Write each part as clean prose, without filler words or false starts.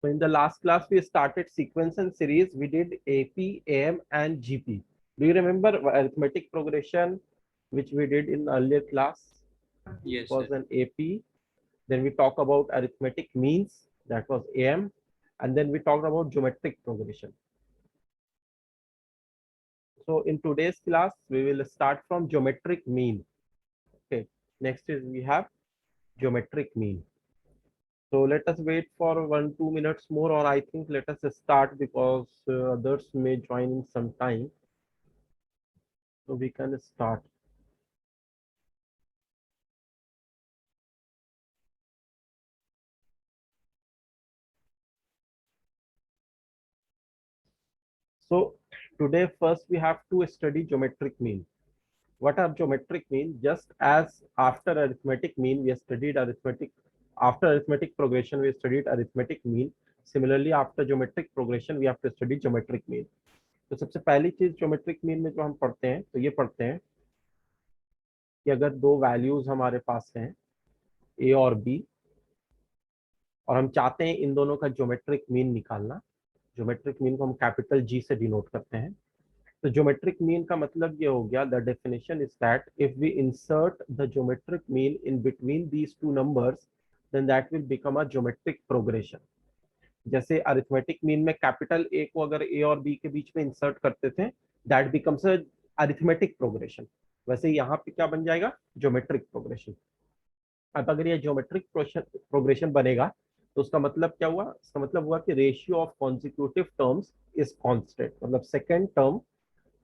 So in the last class, we started sequence and series. We did AP, AM, and GP. Do you remember arithmetic progression, which we did in earlier class? It Yes, sir. was an AP. Then we talk about arithmetic means. That was AM. And then we talked about geometric progression. So in today's class, we will start from geometric mean. Okay. Next is we have geometric mean. So let us wait for 1-2 minutes more, or I think let us start because others may join in some time. So we can start. So today first we have to study geometric mean. What are geometric mean? Just as after arithmetic mean we studied arithmetic, after arithmetic progression we studied arithmetic mean. Similarly after geometric progression we have to study geometric mean. तो सबसे पहली चीज geometric mean में जो हम पढ़ते हैं तो ये पढ़ते हैं कि अगर दो वैल्यूज हमारे पास हैं ए और बी, और हम चाहते हैं इन दोनों का ज्योमेट्रिक मीन निकालना। ज्योमेट्रिक मीन को हम कैपिटल जी से डिनोट करते हैं। तो ज्योमेट्रिक मीन का मतलब ये हो गया, the definition is that if we insert the geometric mean in between these two numbers then that will become a geometric progression. जैसे अरिथमेटिक मीन में कैपिटल ए को अगर ए और बी के बीच में इंसर्ट करते थे that becomes a arithmetic progression, वैसे यहाँ पे क्या बन जाएगा, ज्योमेट्रिक प्रोग्रेशन। अब अगर ये ज्योमेट्रिक प्रोग्रेशन बनेगा तो उसका मतलब क्या हुआ, इसका मतलब हुआ कि ratio of consecutive terms is constant, मतलब second term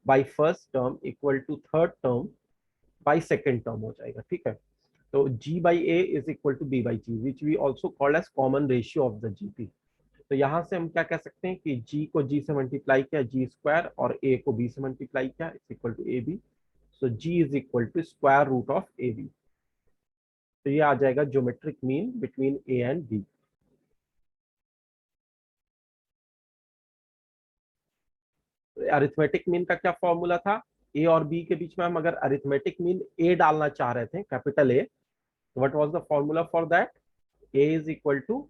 by first term equal to third term by second term हो जाएगा। ठीक है, तो g by A is equal to b by G, which we also called as common ratio of the GP. तो यहाँ से हम क्या कह सकते हैं कि g को g से मल्टीप्लाई किया जी स्क्वायर और a को b से मल्टीप्लाई किया is equal to A B. So g is equal to square root of A B. तो ये आ जाएगा geometric mean between A and B. Arithmetic mean का क्या फॉर्मूला था, ए और बी के बीच में हम अगर अरिथमेटिक मीन ए डालना चाह रहे थे capital A, what was the formula for that, A is equal to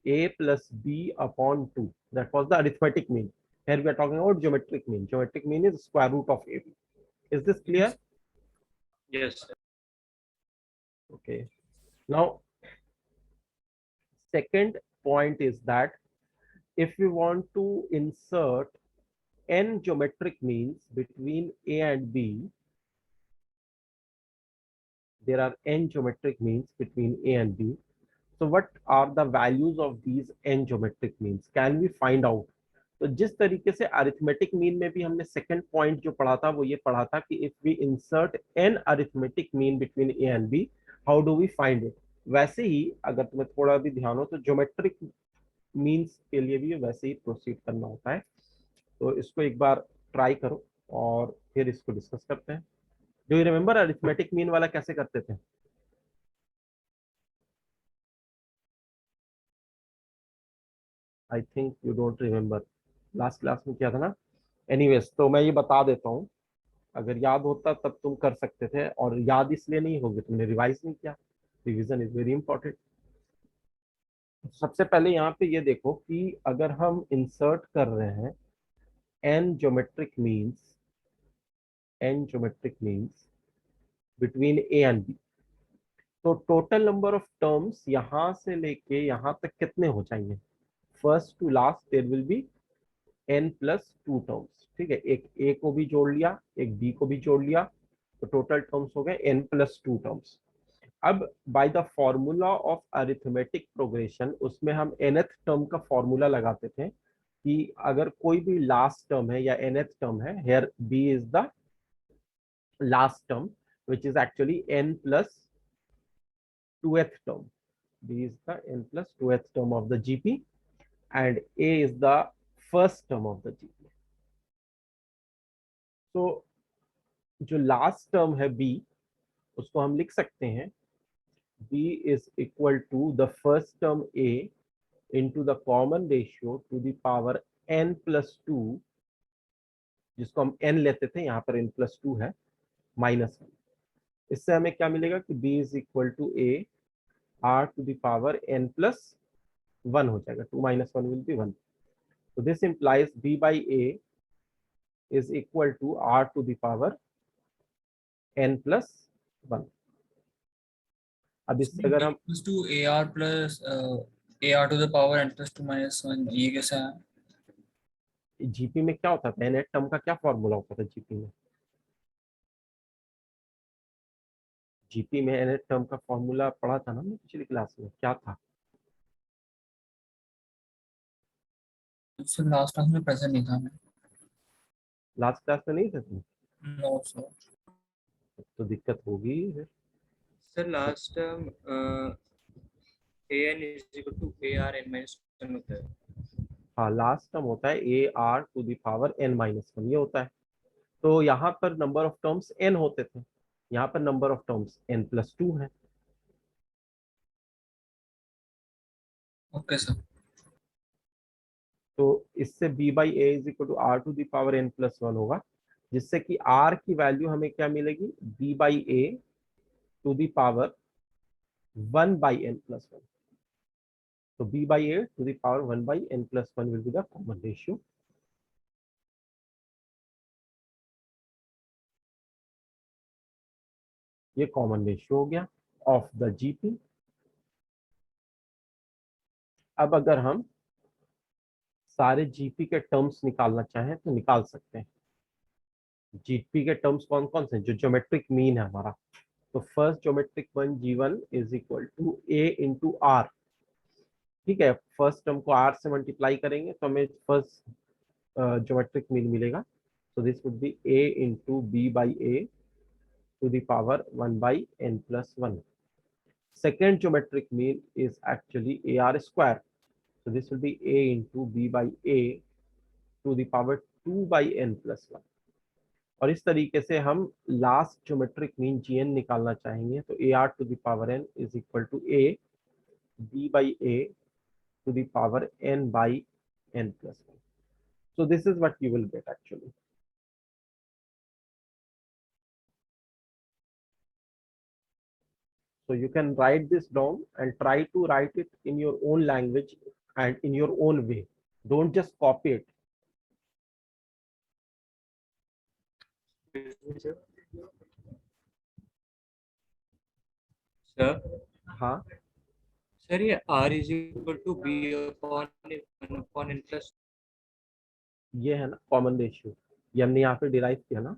a plus b upon 2, that was the arithmetic mean. Here we are talking about geometric mean. Geometric mean is square root of ab. Is this clear? Yes, sir. Okay, now second point is that if we want to insert n geometric means between a and b, there are n geometric means between a and b. So what are the values of these n geometric means? Can we find out? तो जिस तरीके से arithmetic mean में भी हमने second point जो पढ़ा था वो ये पढ़ा था कि if we insert an arithmetic mean between A and B how do we find it, वैसे ही अगर तुम्हें थोड़ा भी ध्यान हो तो ज्योमेट्रिक मीन्स के लिए भी वैसे ही प्रोसीड करना होता है। तो इसको एक बार ट्राई करो और फिर इसको डिस्कस करते हैं। Do you remember arithmetic mean वाला कैसे करते थे? I think you don't remember, last class में किया था ना। एनीवेज तो मैं ये बता देता हूँ, अगर याद होता तब तुम कर सकते थे, और याद इसलिए नहीं होगी तुमने रिवाइज नहीं किया। Revision is very important. सबसे पहले यहाँ पे ये देखो कि अगर हम इंसर्ट कर रहे हैं n geometric means, n geometric means between A and B, तो टोटल नंबर ऑफ टर्म्स यहाँ से लेके यहाँ तक कितने हो जाएंगे, first to last there will be n plus 2 terms. ठीक है, एक a को भी जोड़ लिया, एक b को भी जोड़ लिया, तो टोटल टर्म्स हो गए n प्लस 2 टर्म्स। अब by the formula of arithmetic progression उसमें हम nth टर्म का फॉर्मूला लगाते थे कि अगर कोई भी लास्ट टर्म है या nth टर्म है, here b is the last term which is actually n plus 2th term. b is the n plus 2th term of the gp and a is the first term of the gp. तो जो last term है b उसको हम लिख सकते हैं b is equal to the first term a into the common ratio to the power n plus 2, जिसको हम n लेते थे, यहाँ पर n plus 2 है, माइनस 1। इससे हमें क्या मिलेगा कि b is equal to a r to the power n plus 1 हो जाएगा, 2 - 1 will be 1. So this implies b by a is equal to r to the power n plus 1. अब इससे अगर हम equals to AR plus AR to the power n plus 2 minus 1, ये कैसा है? GP में क्या होता था, nth टर्म का क्या फॉर्मूला होता था जीपी में? जीपी में nth टर्म का फॉर्मूला पढ़ा था ना मैं पिछली क्लास में, क्या था? सर लास्ट क्लास में प्रेजेंट नहीं था मैं। लास्ट क्लास में नहीं थे तुम? No sir. तो दिक्कत होगी फिर। Sir, last term an is equal to ar n minus 1 होता है. हाँ, लास्ट टर्म होता है A R to the power n minus 1, ये होता है। तो यहाँ पर नंबर ऑफ टर्म्स n होते थे, यहाँ पर number of terms n plus 2 है। Okay sir. तो इससे b by A is equal to R to the power n plus 1 होगा, जिससे कि r की वैल्यू हमें क्या मिलेगी, b by A to the power 1 by n plus 1। तो b by A to the power 1 by n plus 1 will be the common ratio. ये common ratio हो गया ऑफ द जीपी। अब अगर हम सारे जीपी के टर्म्स निकालना चाहें तो निकाल सकते हैं। जीपी के टर्म्स कौन कौन से, जो ज्योमेट्रिक मीन है हमारा। तो first geometric one G1 is equal to A into R. ठीक है, फर्स्ट टर्म को आर से मल्टीप्लाई करेंगे तो हमें फर्स्ट ज्योमेट्रिक मीन मिलेगा। So this would be A into B by A to the power 1 by n plus 1। Second geometric mean is actually A R square. So this will be a into B by A to the power 2 by n plus 1। और इस तरीके से हम last geometric mean gn निकालना चाहेंगे तो A R to the power n is equal to a b by a to the power n by n plus 1. So this is what you will get actually. So you can write this down and try to write it in your own language and in your own way. Don't just copy it. Sir, हाँ, sir, ये r is equal to b upon 1 upon n plus. ये है ना common ratio, ये हमने यहाँ पे derive किया ना।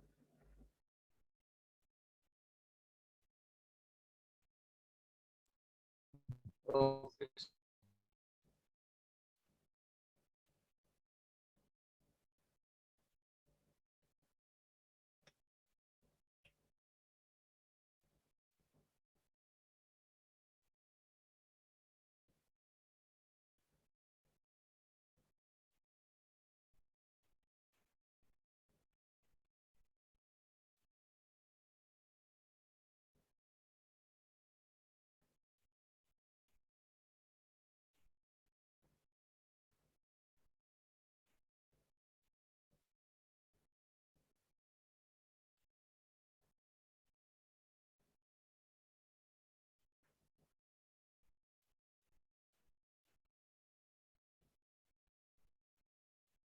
Okay.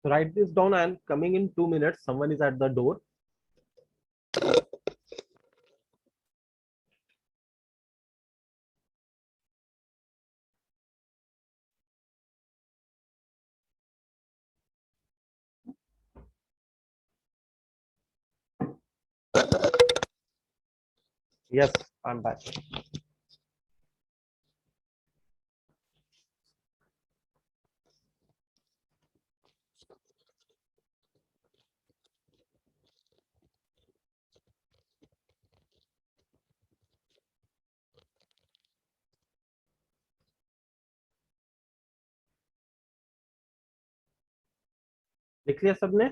So write this down and coming in 2 minutes. Someone is at the door. Yes, I'm back. लिख लिया सबने?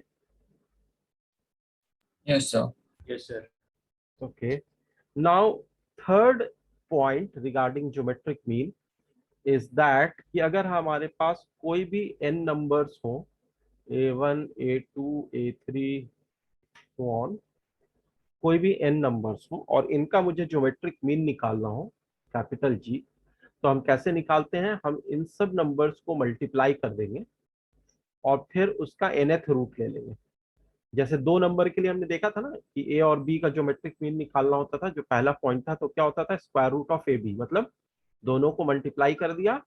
Yes sir. Yes, sir. Okay. Now, third point regarding geometric mean is that कि अगर हमारे पास कोई भी n numbers हो, a1, a2, a3, so on, कोई भी n numbers हो और इनका मुझे geometric mean निकालना हो, कैपिटल G, तो हम कैसे निकालते हैं, हम इन सब नंबर्स को मल्टीप्लाई कर देंगे और फिर उसका nth रूट ले लेंगे। जैसे 2 नंबर के लिए हमने देखा था ना कि ए और बी का ज्योमेट्रिक मीन निकालना होता था, जो पहला पॉइंट था, तो क्या होता था, square root of A B, मतलब दोनों को मल्टीप्लाई कर दिया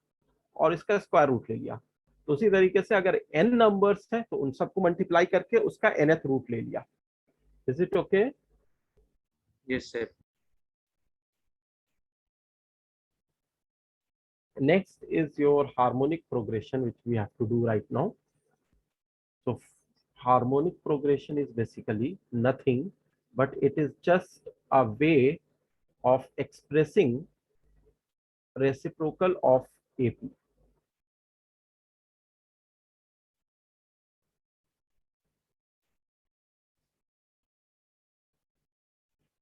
और इसका स्क्वायर रूट ले लिया। तो उसी तरीके से अगर n नंबर्स हैं तो उन सबको मल्टीप्लाई करके उसका nth रूट ले लिया। Is it okay? Yes, sir. Next is your harmonic progression, which we have to do right now. So harmonic progression is basically nothing, but it is just a way of expressing reciprocal of AP.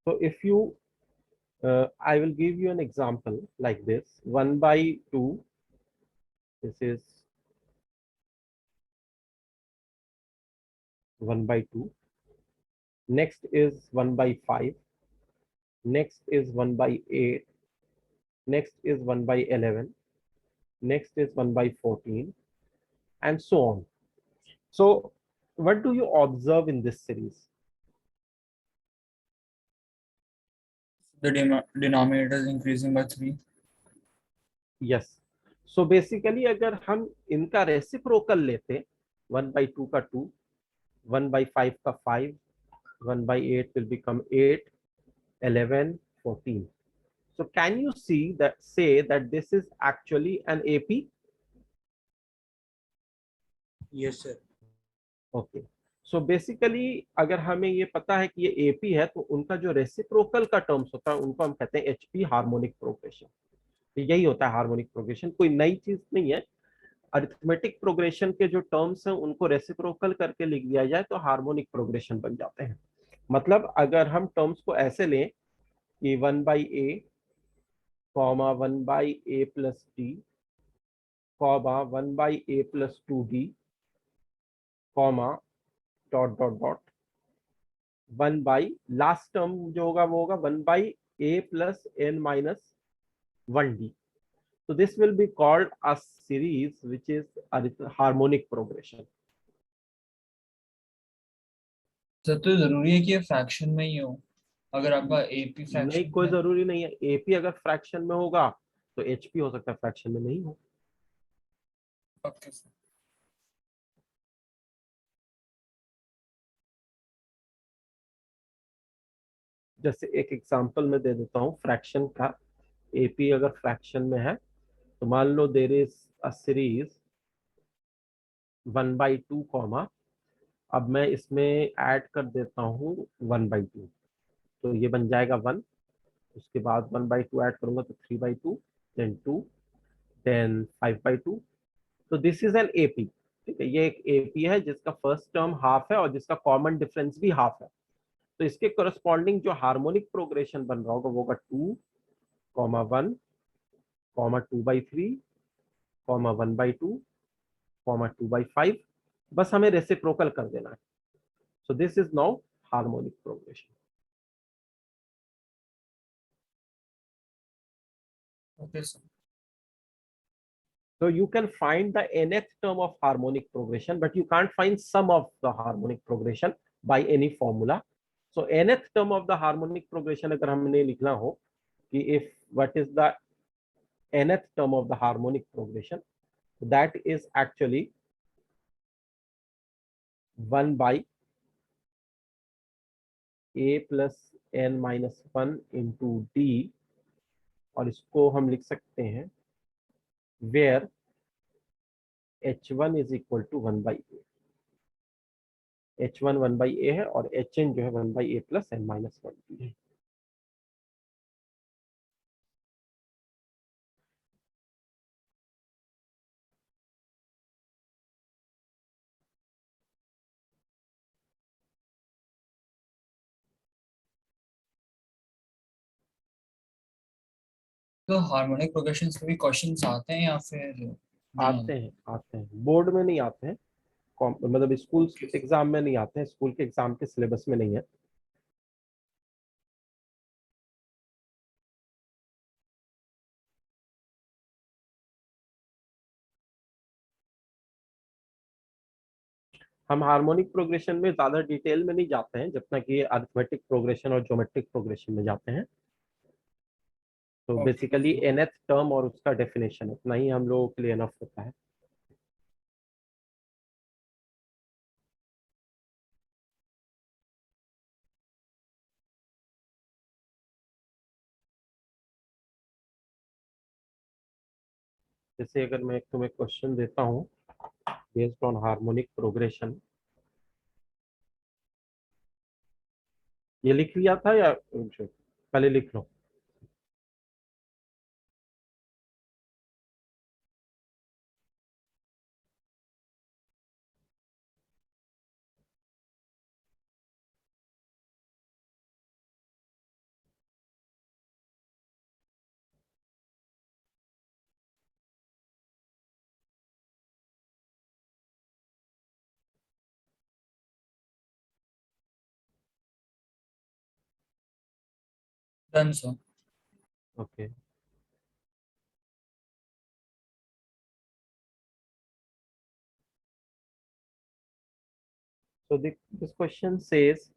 So if you, I will give you an example like this, 1 by 2, this is 1 by 2, next is 1 by 5, next is 1 by 8, next is 1 by 11, next is 1 by 14, and so on. So what do you observe in this series? The denominator is increasing by 3. Yes. So basically अगर हम इनका reciprocal लेते, 1 by 2 का 2, 1 by 5 का 5, 1 by 8 will become 8, 11, 14. So can you see that, say that this is actually an AP? Yes, sir. Okay. So basically अगर हमें ये पता है कि ये AP है, तो उनका जो रेसिप्रोकल का टर्म्स होता है उनको हम कहते हैं HP, हार्मोनिक प्रोग्रेशन। तो यही होता है हार्मोनिक प्रोग्रेशन, कोई नई चीज नहीं है। अरिथमेटिक प्रोग्रेशन के जो टर्म्स हैं उनको रेसिप्रोकल करके लिख दिया जाए तो हार्मोनिक प्रोग्रेशन बन जाते हैं। मतलब अगर हम टर्म्स को ऐसे लें कि 1 by A comma 1 by A plus D comma 1 by A plus 2d comma dot dot dot 1 by last term जो होगा वो होगा 1 by A plus n minus 1d. So this will be called a series which is a harmonic progression. Sir तो जरूरी है कि ये fraction में ही हो? अगर आपका एपी नहीं, फ्रैक्शन कोई में, जरूरी नहीं है। एपी अगर फ्रैक्शन में होगा तो एचपी हो सकता है फ्रैक्शन में नहीं हो। Okay sir. जैसे एक एग्जांपल में दे देता हूँ फ्रैक्शन का। एपी अगर फ्रैक्शन में है तो मान लो there is a series 1 by 2 comma, अब मैं इसमें ऐड कर देता हूँ 1 बाई 2, तो ये बन जाएगा 1। उसके बाद 1 बाई 2 ऐड करूंगा तो 3 बाई 2, देन 2, देन 5 बाई 2। तो दिस इज एन एपी। ठीक है, ये एक एपी है जिसका फर्स्ट टर्म हाफ है और जिसका कॉमन डिफरेंस भी हाफ है। तो इसके करस्पॉन्डिंग जो हार्मोनिक प्रोग्रेशन बन रहा होगा वो होगा 2 comma 1 comma 2 by 3 comma 1 by 2 comma 2 by 5। बस हमें रेसिप्रोकल कर देना है। सो this is now harmonic progression. Okay sir. So you can find the nth term of harmonic progression, but you can't find sum of the harmonic progression by any formula. So nth term of the harmonic progression अगर हमने लिखना हो कि if what is the nth term of the harmonic progression, that is actually 1 by a plus n minus 1 into d, और इसको हम लिख सकते हैं where h1 is equal to 1 by a। h1 1 by a है और hn जो है 1 by a plus n minus 1 है। तो हार्मोनिक प्रोग्रेशन के भी क्वेश्चंस आते हैं या फिर नहीं आते हैं, आते हैं, बोर्ड में नहीं आते हैं, मतलब स्कूल आते? एग्जाम में नहीं आते हैं, स्कूल के एग्जाम के सिलेबस में नहीं है। हम हार्मोनिक प्रोग्रेशन में ज्यादा डिटेल में नहीं जाते हैं जितना कि अरिथमेटिक प्रोग्रेशन और ज्योमेट्रिक प्रोग्रेशन में जाते हैं। तो Okay. बेसिकली nth टर्म और उसका डेफिनेशन इतना ही हम लोगों के लिए एनफ होता है। जैसे अगर मैं तुम्हें क्वेश्चन देता हूँ बेस्ड ऑन हार्मोनिक प्रोग्रेशन, ये लिख लिया था या पहले लिख लो? Done, sir. Okay, so this question says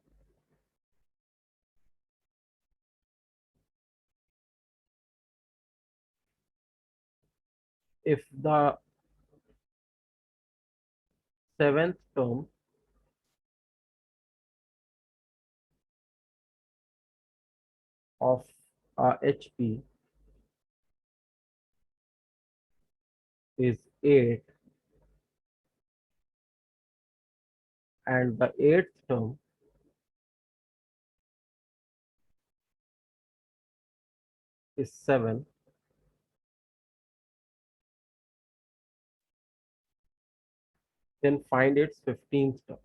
if the seventh term of HP is 8 and the eighth term is 7, then find its 15th term.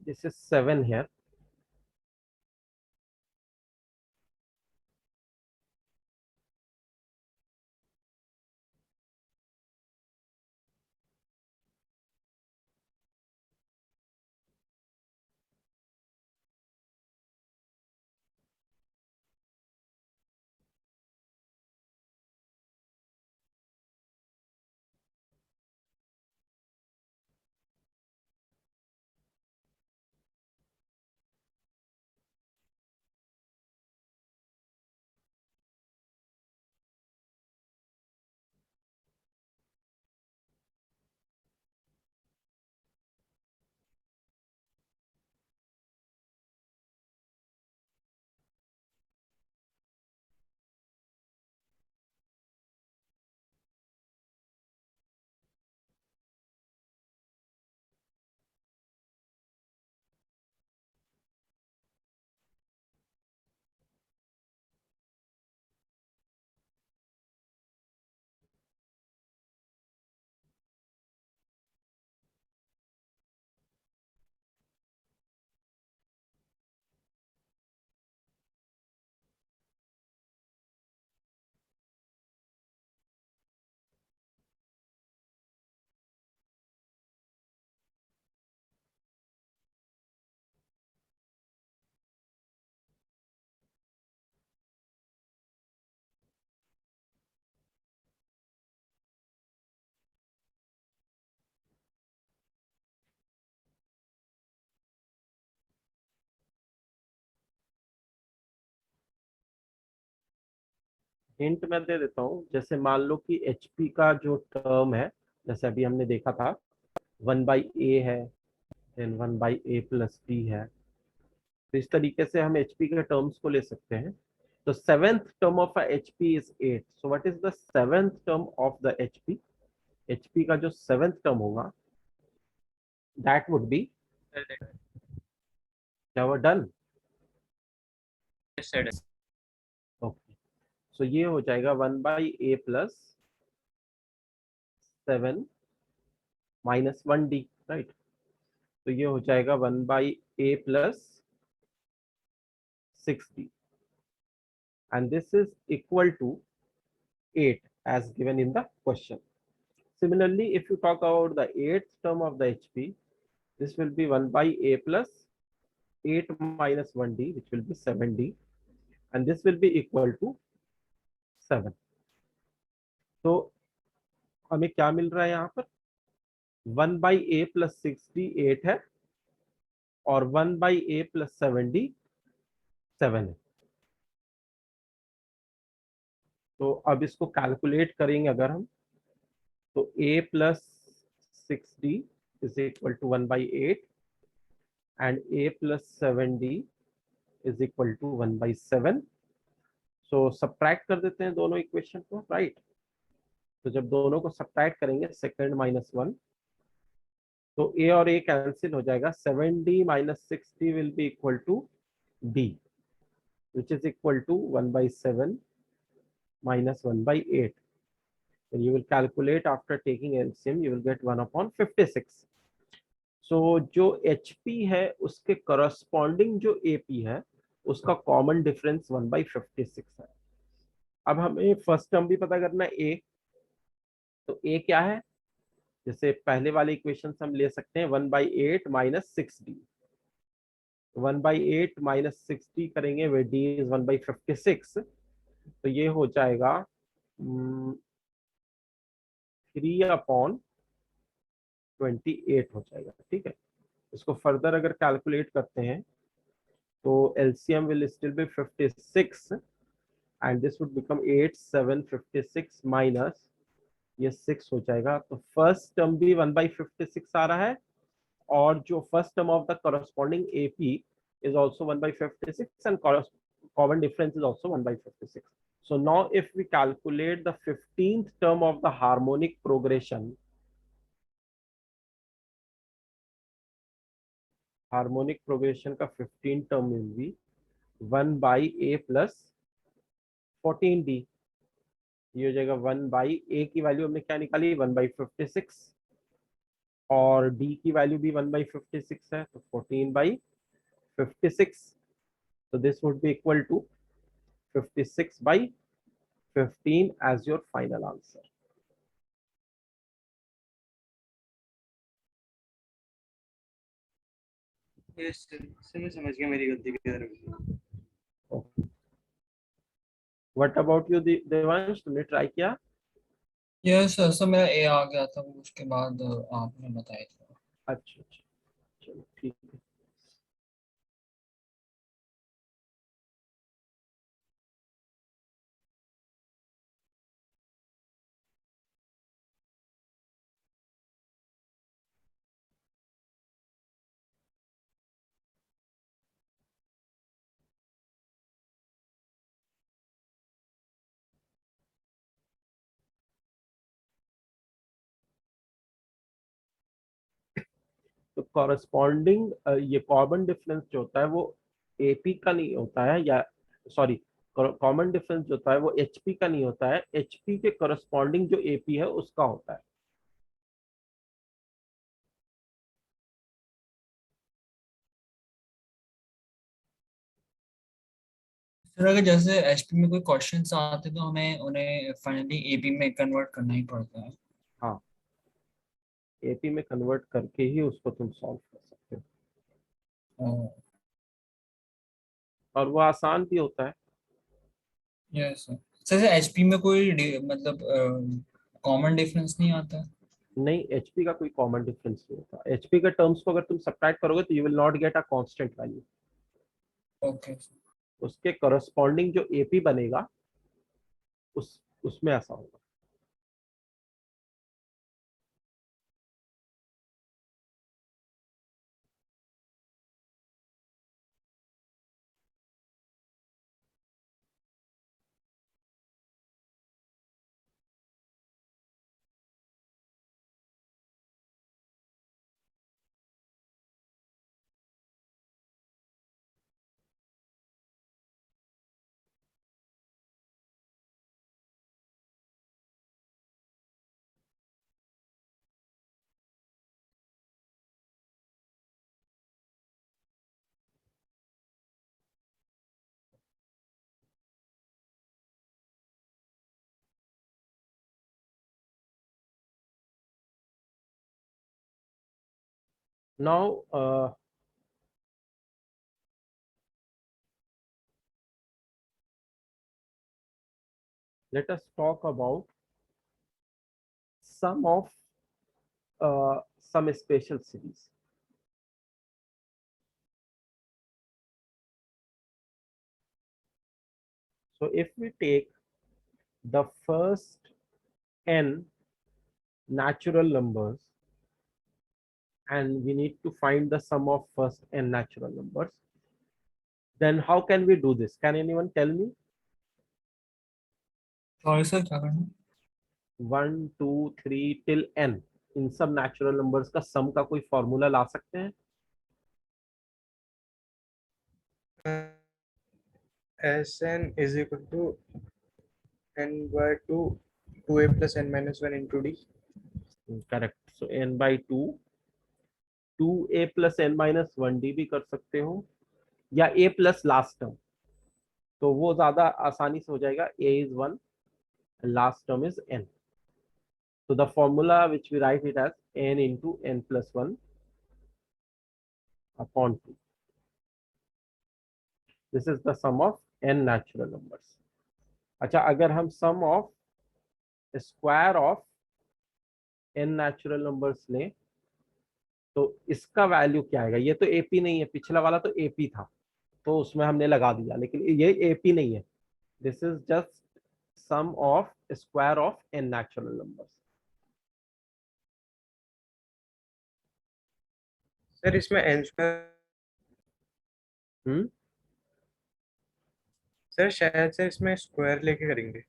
This is 7 here. Hint मैं दे देता हूँ, जैसे मान लो कि HP का जो टर्म है, जैसे अभी हमने देखा था 1/a है, देन 1/a+b है। तो इस तरीके से हम HP के टर्म्स को ले सकते हैं। तो seventh term of HP is 8, so what is the seventh term of the HP? HP का जो सेवेंथ टर्म होगा दैट वुड बी, क्या वो डन? Said ओके, सो ये हो जाएगा 1/a+7 -1d, राइट? तो ये हो जाएगा 1/a+6d and this is equal to 8 as given in the question. Similarly, if you talk about the eighth term of the HP, this will be 1 by A plus 8 minus 1D, which will be 7D, and this will be equal to 7. तो हमें क्या मिल रहा है यहाँ पर? 1 by A plus 6D 8 है और 1 by A plus 7D 7 है. तो अब इसको कैलकुलेट करेंगे अगर हम, तो A plus 6D is equal to 1 by 8 and A plus 7D is equal to 1 by 7. So subtract कर देते हैं दोनों इक्वेशन को, राइट? तो जब दोनों को सब्ट्रैक्ट करेंगे, सेकंड माइनस 1, तो ए और ए कैंसिल हो जाएगा. 7D minus 6D will be equal to D, which is equal to 1 by 7 minus 1 by 8. Then you will calculate after taking LCM, you will get 1 upon 56. So जो HP है उसके corresponding जो AP है उसका common difference 1 by 56 है. अब हमें first term भी पता करना है A. तो A क्या है? जैसे पहले वाले इक्वेशन हम ले सकते हैं 1 by 8 minus 6D. 1 by 8 minus 6D करेंगे वे D is 1 by 56. तो ये हो जाएगा 3 upon 28 हो जाएगा. ठीक है, इसको फर्दर अगर कैलकुलेट करते हैं तो LCM will still be 56 and this would become 8 7 56 minus ये 6 हो जाएगा. तो फर्स्ट टर्म भी 1 by 56 आ रहा है और जो first term of the corresponding AP is also 1 by 56 and common difference is also 1 by 56. So now if we calculate the 15th term of the harmonic progression, का 15th term will be 1 by A plus 14D. ये हो जाएगा 1 by A की value हमने क्या निकाली? 1 by 56 और D की वैल्यू भी 1 by 56 है, तो 14 by 56. So this would be equal to 56 by 15 as your final answer. Yes sir, मैं समझ गया मेरी गलती किधर है. Okay. What about you, Devansh? तुमने ट्राई किया? यस सर, मेरा ए आ गया था, वो उसके बाद आपने बताया था. अच्छा अच्छा, चलो ठीक है. तो कॉरस्पॉन्डिंग ये कॉमन डिफरेंस जो होता है वो एपी का नहीं होता है, या सॉरी, कॉमन डिफरेंस जो होता है वो एचपी का नहीं होता है, एचपी के कॉरस्पॉन्डिंग जो एपी है उसका होता है. सर अगर जैसे एचपी में कोई क्वेश्चंस आते तो हमें उन्हें फाइनली एपी में कन्वर्ट करना ही पड़ता है. हाँ, एपी में कन्वर्ट करके ही उसको तुम सॉल्व कर सकते हो और वो आसान भी होता है. Yes sir. सर एचपी में कोई मतलब कॉमन डिफरेंस नहीं आता है? नहीं, एचपी का कोई कॉमन डिफरेंस नहीं होता. एचपी के टर्म्स को अगर तुम सब्ट्रैक्ट करोगे तो you will not get a constant value. Okay. उसके करस्पॉन्डिंग जो एपी बनेगा उसमें ऐसा होगा. Now, let us talk about some of some special series. So if we take the first n natural numbers and we need to find the sum of first n natural numbers, then how can we do this? Can anyone tell me? Sorry sir, क्या करना? 1 2 3 till n, इन सब natural numbers का सम का कोई formula ला सकते हैं? Sn is equal to n by 2 2a plus n minus 1 into d. Correct. So n by 2 2a plus n minus 1d भी कर सकते हो, या a plus लास्ट टर्म, तो वो ज्यादा आसानी से हो जाएगा. a is 1, last term is n. So the formula which we write it as n into n plus 1 upon 2. This is the sum of n natural numbers. अच्छा, अगर हम sum of square of n natural numbers लें तो इसका value क्या आएगा? ये तो AP नहीं है, पिछला वाला तो AP था तो उसमें हमने लगा दिया, लेकिन ये AP नहीं है. This is just sum of square of n natural numbers. Sir इसमें n स्क्वायर, सर शायद सर इसमें स्क्वायर लेके करेंगे.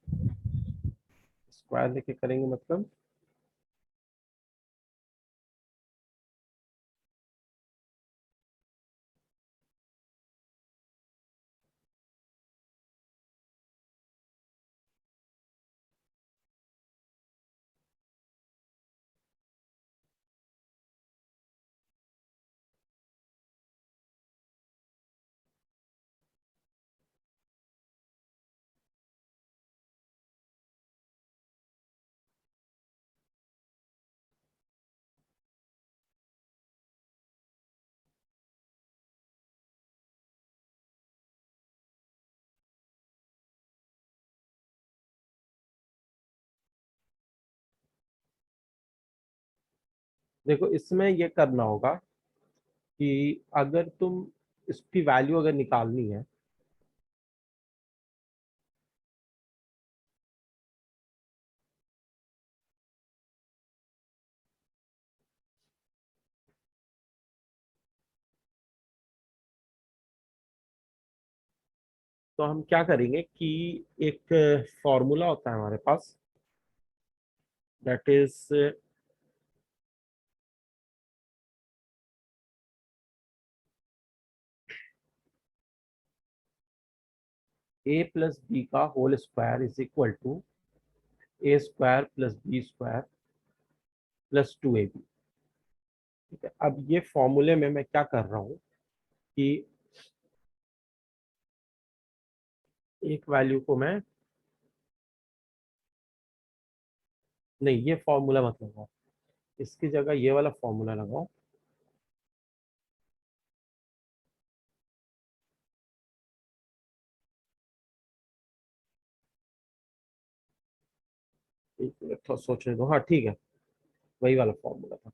स्क्वायर लेके करेंगे मतलब? देखो, इसमें ये करना होगा कि अगर तुम इसकी वैल्यू अगर निकालनी है तो हम क्या करेंगे कि एक फॉर्मूला होता है हमारे पास, that is a plus B का whole square is equal to a square plus B square plus 2ab. ठीक है, अब ये फॉर्मूले में मैं क्या कर रहा हूँ कि एक वैल्यू को मैं, नहीं ये फॉर्मूला मत लगाओ, इसकी जगह ये वाला फॉर्मूला लगाओ. एक मिनट थोड़ा सोचने दो. हाँ ठीक है, वही वाला फॉर्मूला था.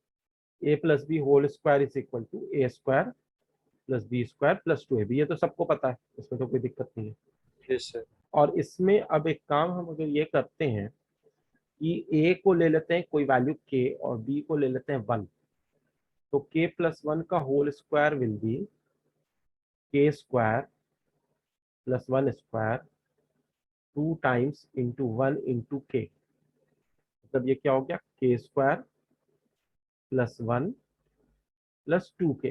a plus B whole square is equal to A square plus B square plus 2ab. ये तो सबको पता है, इसमें तो कोई दिक्कत नहीं है. Yes sir. और इसमें अब एक काम हम अगर ये करते हैं कि a को ले लेते हैं कोई वैल्यू k और b को ले लेते हैं 1, तो k प्लस 1 का whole square will be k square plus 1 square 2 times into 1 into k. मतलब ये क्या हो गया? k square plus 1 plus 2k.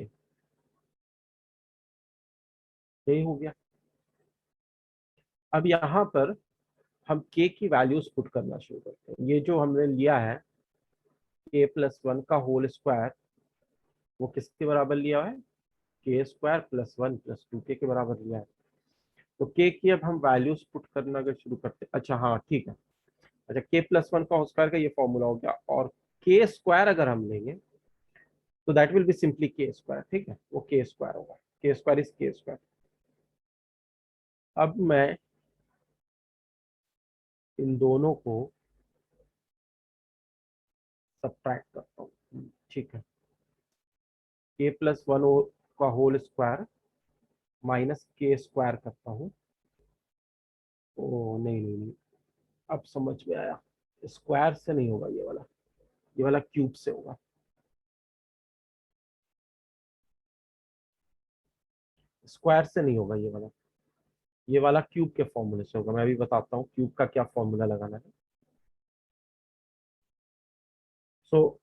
यही हो गया. अब यहाँ पर हम k की वैल्यूज पुट करना शुरू करते हैं. ये जो हमने लिया है k प्लस 1 का होल स्क्वायर, वो किसके बराबर लिया है? k square plus 1 plus 2k के बराबर लिया है. तो k की अब हम वैल्यूज पुट करना अगर शुरू करते हैं. अच्छा हाँ ठीक है. अच्छा, k प्लस 1 का होल स्क्वायर का ये फॉर्मूला हो गया, और k स्क्वायर अगर हम लेंगे तो दैट विल बी सिंपली के स्क्वायर, ठीक है, वो के स्क्वायर होगा, के स्क्वायर इज के स्क्वायर। अब मैं इन दोनों को सब्ट्रैक्ट करता हूँ, ठीक है, के प्लस वन का होल स्क्वायर माइनस के स्क्वायर करता हूँ। ओ नहीं नहीं नहीं, अब समझ में आया, स्क्वायर से नहीं होगा ये वाला क्यूब से होगा। स्क्वायर से नहीं होगा ये वाला क्यूब के फॉर्मूले से होगा। मैं अभी बताता हूँ क्यूब का क्या फॉर्मूला लगाना है। सो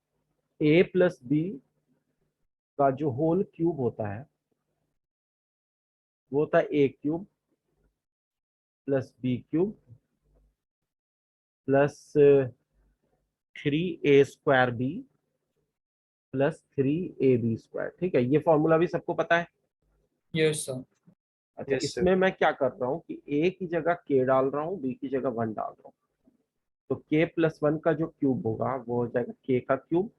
ए प्लस बी का जो होल क्यूब होता है वो होता है a cube plus B cube plus 3a² b plus 3ab square, ठीक है, ये फॉर्मूला भी सबको पता है। Yes sir. अच्छा, Yes, sir. इसमें मैं क्या कर रहा हूँ कि ए की जगह के डाल रहा हूँ, बी की जगह 1 डाल रहा हूँ। तो के प्लस 1 का जो क्यूब होगा वो हो जाएगा के का क्यूब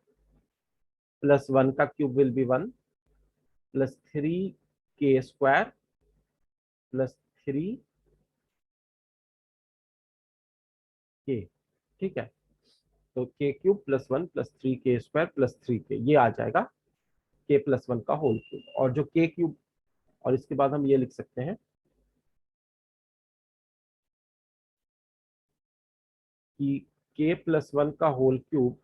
प्लस 1 का cube will be 1 plus 3k² plus 3k, ठीक है। तो के cube plus 1 plus 3k² plus 3k, ये आ जाएगा के प्लस 1 का होल क्यूब। और जो के क्यूब, और इसके बाद हम ये लिख सकते हैं कि के प्लस 1 का होल क्यूब,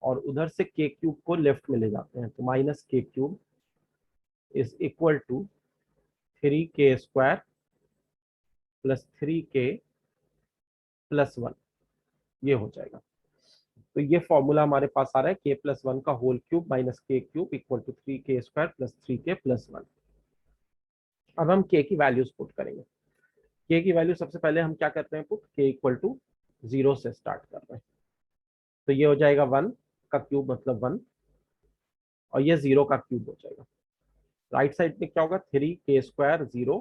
और उधर से के क्यूब को लेफ्ट में ले जाते हैं, तो minus K cube is equal to 3k² plus 3k plus 1, ये हो जाएगा। तो ये फॉर्मूला हमारे पास आ रहा है के प्लस 1 का whole cube minus K cube equal to 3k² plus 3k plus 1। अब हम के की वैल्यूज पुट करेंगे। के की वैल्यू सबसे पहले हम क्या करते हैं पुट, के इक्वल टू 0 से स्टार्ट कर रहे हैं। तो ये हो जाएगा 1 का क्यूब मतलब 1, और ये 0 का क्यूब हो जाएगा। राइट साइड में क्या होगा, 3k² 0,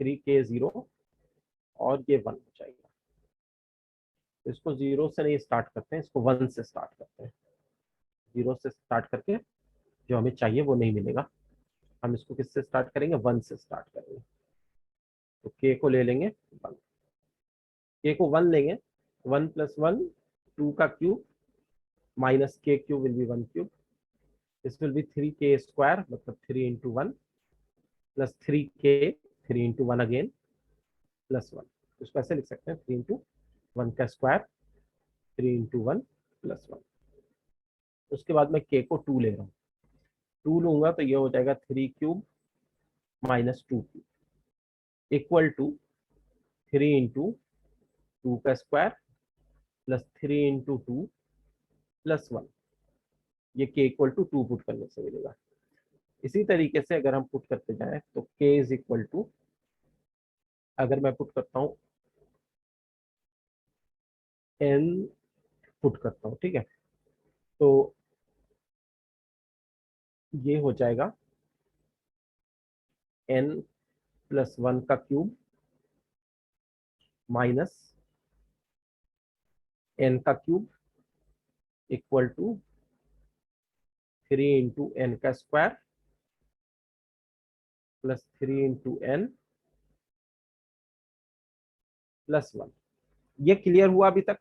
3k 0, और ये 1 हो जाएगा। तो इसको 0 से नहीं स्टार्ट करते हैं, इसको 1 से स्टार्ट करते हैं। 0 से स्टार्ट करके जो हमें चाहिए वो नहीं मिलेगा, हम इसको किससे स्टार्ट करेंगे, 1 से स्टार्ट करेंगे। तो के को ले लेंगे 1, के को 1 लेंगे, 1 प्लस 1 2 का cube minus K cube will be 1 cube, this will B 3k² मतलब 3 into 1 plus 3k 3 into 1 again plus 1। इसको ऐसे लिख सकते हैं 3 इंटू 1 का स्क्वायर 3 इंटू 1 प्लस 1। उसके बाद मैं के को 2 ले रहा हूँ, 2 लूंगा तो ये हो जाएगा 3 cube minus 2 cube equal to 3 into 2 का स्क्वायर प्लस 3 इंटू 2 प्लस 1। ये के इक्वल टू 2 पुट करने से मिलेगा। इसी तरीके से अगर हम पुट करते जाएं तो के इज इक्वल टू, अगर मैं पुट करता हूँ एन पुट करता हूँ, ठीक है, तो ये हो जाएगा एन प्लस 1 का क्यूब माइनस एन का cube equal to 3 into n का square plus 3 into n plus 1। ये क्लियर हुआ अभी तक?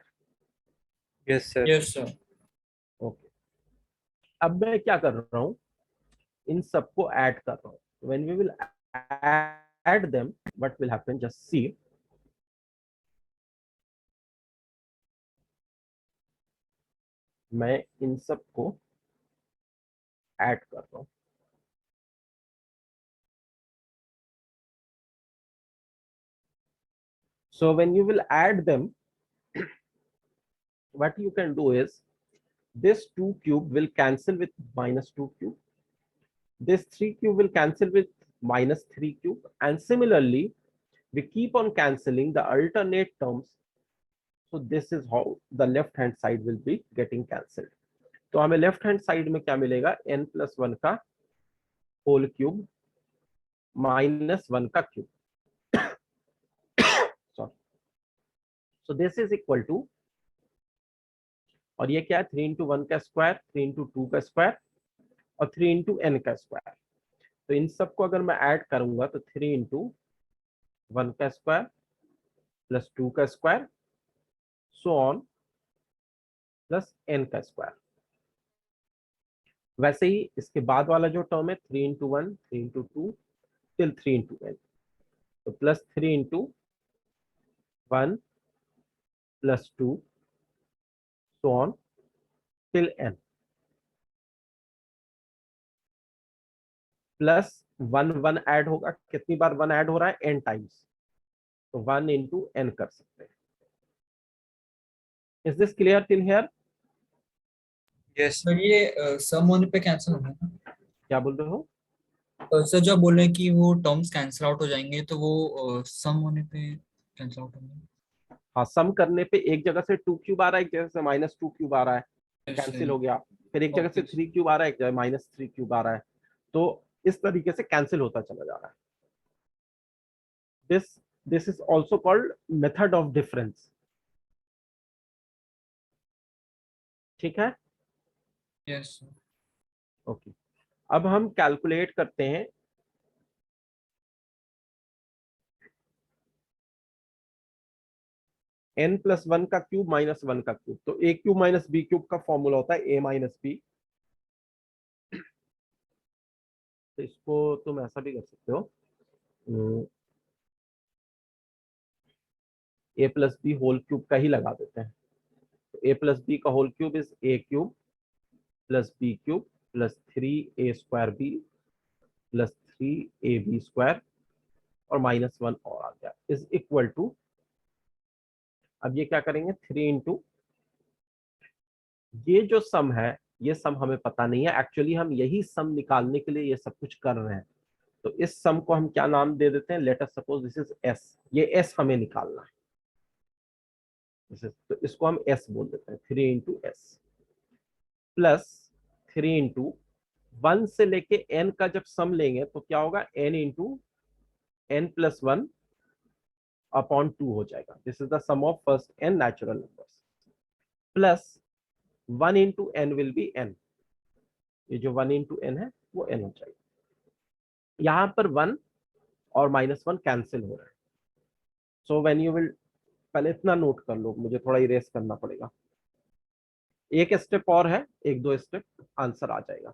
Yes, sir. Yes sir. Okay, अब मैं क्या कर रहा हूँ, इन सबको ऐड कर रहा हूँ। When we will add them what will happen, just see. मैं इन सबको ऐड कर रहा हूँ। So when you will add them, what you can do is this 2 cube will cancel with minus 2 cube. This 3 cube will cancel with minus 3 cube. And similarly, we keep on cancelling the alternate terms. So this is how the left hand side will be getting cancelled. तो हमें left hand side में क्या मिलेगा, n plus 1 का whole cube minus 1 का cube, sorry. So this is equal to, और ये क्या है, 3 इंटू 1 का स्क्वायर, 3 इंटू 2 का स्क्वायर और 3 इंटू n का स्क्वायर। तो इन सबको अगर मैं ऐड करूंगा तो 3 इंटू 1 का स्क्वायर प्लस 2 का square so on plus n का स्क्वायर। वैसे ही इसके बाद वाला जो टर्म है 3 into 1, 3 into 2 till 3 into n, तो plus 3 into 1 plus 2 so on till n, plus 1 add होगा, कितनी बार 1 ऐड हो रहा है, n टाइम्स, तो 1 इंटू n कर सकते हैं। Is this clear till here? Yes. Sir ये सम होने पे कैंसिल होगा ना? क्या बोल रहे हो? सर जब बोल रहे हैं कि वो टर्म्स कैंसिल आउट हो जाएंगे तो वो सम होने पे कैंसिल आउट होंगे? हाँ, सम करने पे एक जगह से 2 क्यूब आ रहा है, एक जगह से -2 क्यूब आ रहा है, कैंसिल हो गया। फिर एक जगह से ओके 3 क्यूब आ रहा है, एक जगह -3 क्यूब आ रहा है, तो इस तरीके से कैंसिल होता चला जा रहा है। This is also called method of difference. ठीक है, यस ओके। अब हम कैलकुलेट करते हैं n+1 का क्यूब -1 का क्यूब। तो a cube minus B cube का फॉर्मूला होता है a माइनस बी। तो इसको तुम ऐसा भी कर सकते हो, a plus B whole cube का ही लगा देते हैं। तो a प्लस बी का whole cube is a cube plus B cube plus 3a² b plus 3ab² और -1 और आ गया इज इक्वल टू, अब ये क्या करेंगे, 3 इंटू, ये जो सम है ये सम हमें पता नहीं है, एक्चुअली हम यही सम निकालने के लिए ये सब कुछ कर रहे हैं। तो इस सम को हम क्या नाम दे देते हैं, let us suppose this is S, ये एस हमें निकालना है। तो इसको हम एस बोल देते हैं, 3 इंटू एस प्लस 3 इंटू 1 से लेके n का जब सम लेंगे तो क्या होगा, n इंटू n+1 अपॉन 2 हो जाएगा। This is the sum of first n natural numbers plus 1 into n will be n, ये जो 1 इंटू n है वो n हो जाएगा। यहां पर 1 और -1 कैंसिल हो रहा है। सो व्हेन यू विल, पहले इतना नोट कर लो, मुझे थोड़ा इरेज करना पड़ेगा। एक स्टेप और है, एक दो स्टेप, आंसर आ जाएगा।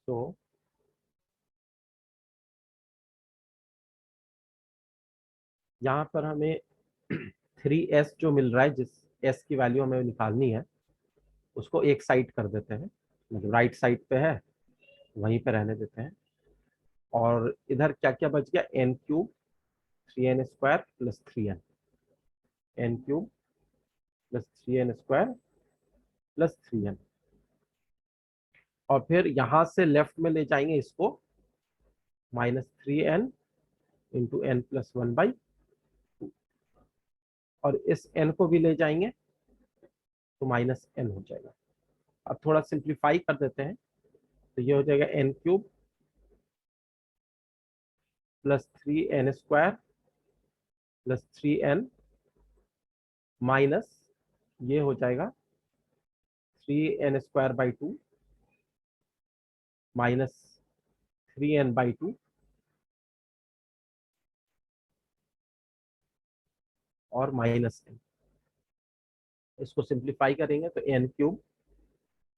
तो यहाँ पर हमें 3s जो मिल रहा है, जिस एस की वैल्यू हमें निकालनी है उसको एक साइड कर देते हैं, मतलब राइट साइड पे है वहीं पे रहने देते हैं। और इधर क्या क्या बच गया, n cube 3n² plus 3n, n cube plus 3n² plus 3n। और फिर यहां से लेफ्ट में ले जाएंगे इसको -3n इंटू n प्लस 1/2, और इस n को भी ले जाएंगे तो -n हो जाएगा। अब थोड़ा सिंप्लीफाई कर देते हैं तो ये हो जाएगा n cube plus 3n² plus 3n minus ये हो जाएगा 3n² 2 -3n/2 और -n। इसको सिंप्लीफाई करेंगे तो n क्यूब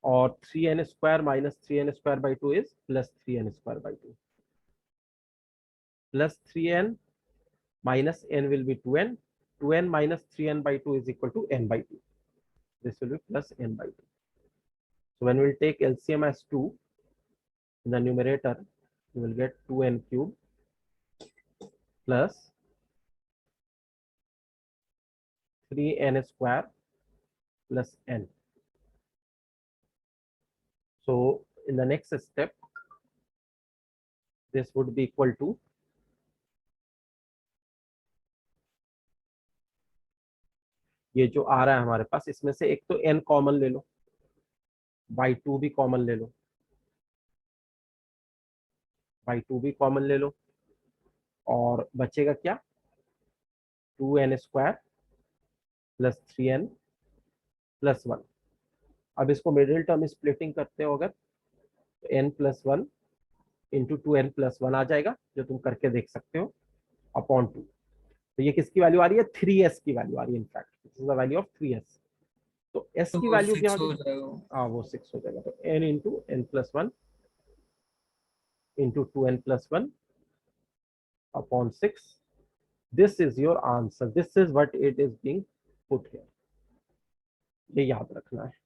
और 3n² minus 3n² 2 is plus 3n² 2 plus 3n minus n will be 2n. 2n minus 3n/2 is equal to n/2. This will be plus n/2. So when we will take LCM as 2 in the numerator, you will get 2n cube plus 3n² plus n. So in the next step, this would be equal to ये जो आ रहा है हमारे पास, इसमें से एक तो n common ले लो, बाई 2 भी कॉमन ले लो, बाई 2 भी कॉमन ले लो, और बचेगा क्या, 2n² प्लस 3n प्लस 1। अब इसको मिडिल टर्म स्प्लिटिंग करते हो अगर तो n plus 1 into 2n plus 1 आ जाएगा, जो तुम करके देख सकते हो, अपॉन 2। तो ये किसकी वैल्यू आ रही है, 3s की वैल्यू आ रही है, in fact this is the value of 3s। तो s तो की वो वैल्यू क्या 6 हो हो जाएगी, जाएगा। हाँ वो 6 हो जाएगा। तो n into n plus 1 into 2n plus 1 upon 6, this is your answer, this is what it is being put here, ये याद रखना है।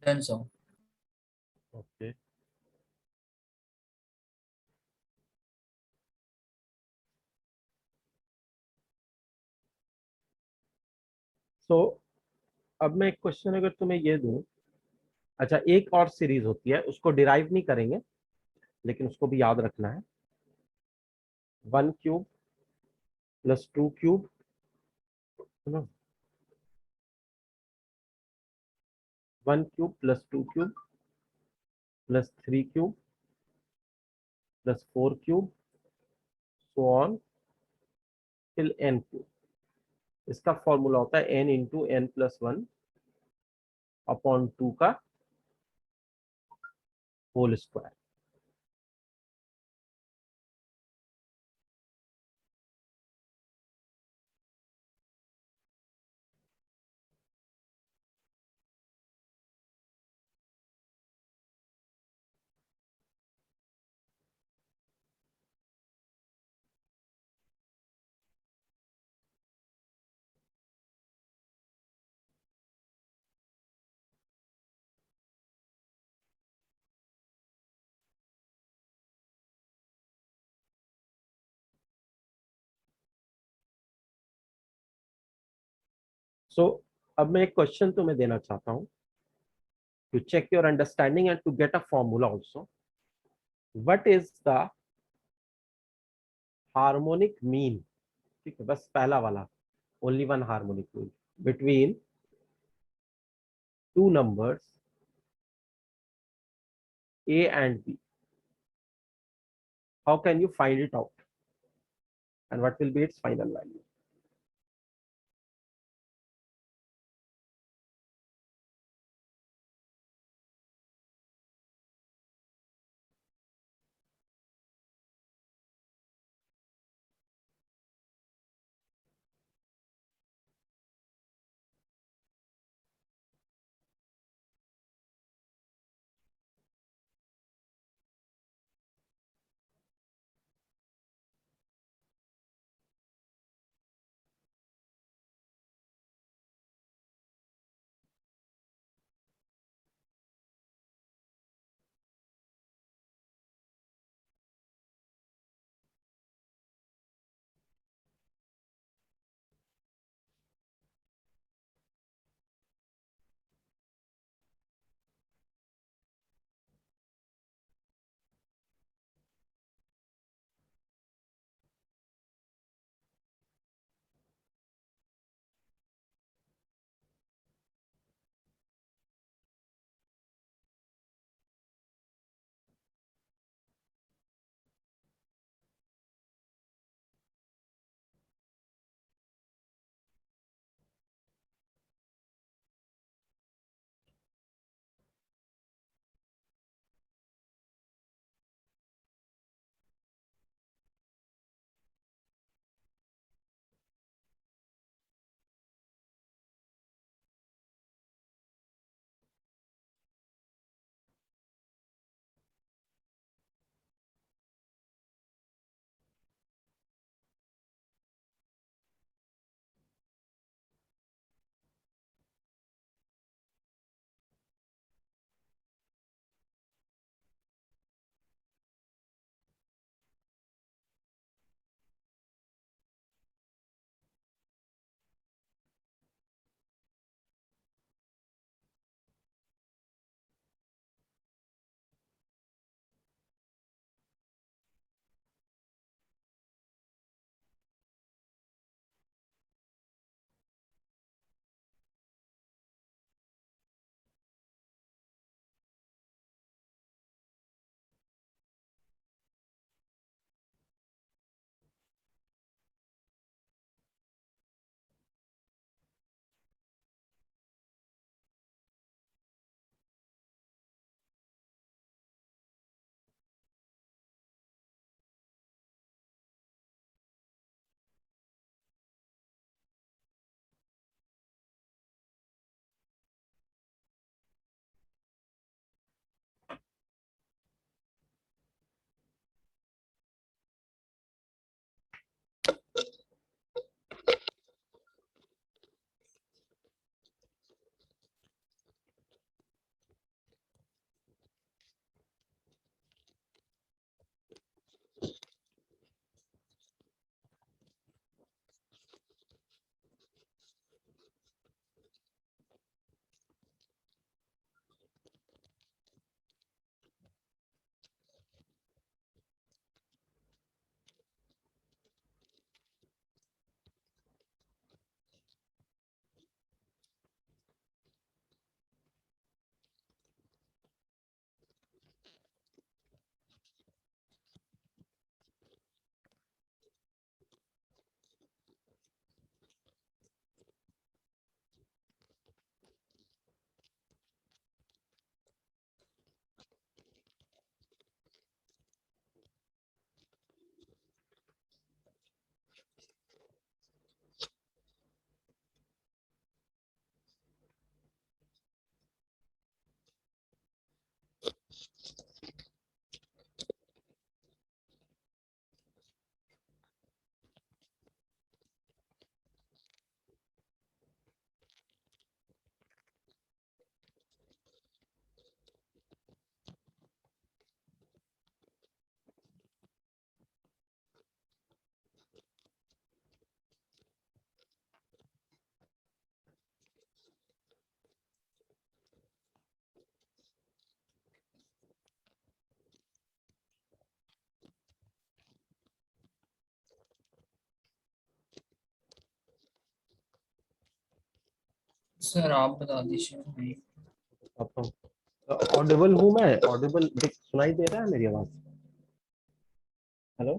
Done, sir. Okay. So अब मैं एक क्वेश्चन अगर तुम्हें ये दूं, अच्छा एक और सीरीज होती है, उसको डिराइव नहीं करेंगे लेकिन उसको भी याद रखना है। 1 क्यूब प्लस 2 क्यूब, है ना, 1 cube plus 2 cube plus 3 cube plus 4 cube, so on till n cube. इसका फॉर्मूला होता है n × n+1 अपॉन 2 का होल स्क्वायर। सो अब मैं एक क्वेश्चन तुम्हें देना चाहता हूं to check your understanding and to get a formula also. What is the harmonic mean? ठीक है, बस पहला वाला, only one harmonic mean between two numbers a and b. How can you find it out and what will be its final value? Sir आप बता दीजिए। नहीं Audible हूँ मैं? ऑडिबल सुनाई दे रहा है मेरी आवाज? Hello,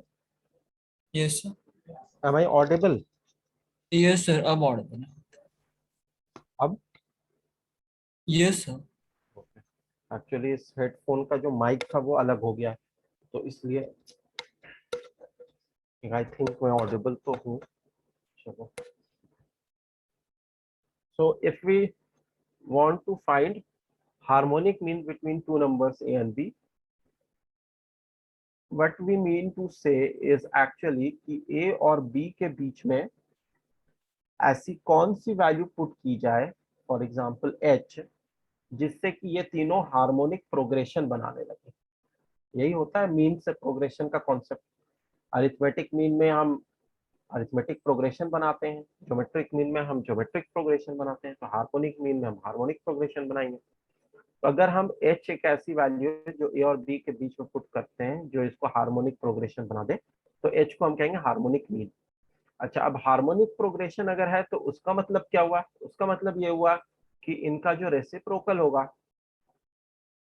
yes sir. Am I audible? Yes sir, अब ऑडिबल है। अब यस सर। एक्चुअली इस हेडफोन का जो माइक था वो अलग हो गया है, तो इसलिए आई थिंक मैं ऑडिबल तो हूँ। चलो, so if we want to find harmonic mean between two numbers a and b, what we mean to say is actually कि a और b के बीच में ऐसी कौन सी वैल्यू पुट की जाए, फॉर एग्जांपल h, जिससे कि ये तीनों हार्मोनिक प्रोग्रेशन बनाने लगे। यही होता है मीन से प्रोग्रेशन का कॉन्सेप्ट। अरिथमेटिक मीन में हम अरिथमेटिक प्रोग्रेशन बनाते हैं, ज्योमेट्रिक मीन में हम ज्योमेट्रिक प्रोग्रेशन बनाते हैं, तो हार्मोनिक मीन में हम हार्मोनिक प्रोग्रेशन बनाएंगे। तो अगर हम h एक ऐसी वैल्यू है जो a और b के बीच में पुट करते हैं जो इसको हार्मोनिक प्रोग्रेशन बना दे, तो h को हम कहेंगे हार्मोनिक मीन। अच्छा, अब हार्मोनिक प्रोग्रेशन अगर है तो उसका मतलब क्या हुआ? उसका मतलब ये हुआ कि इनका जो रेसिप्रोकल होगा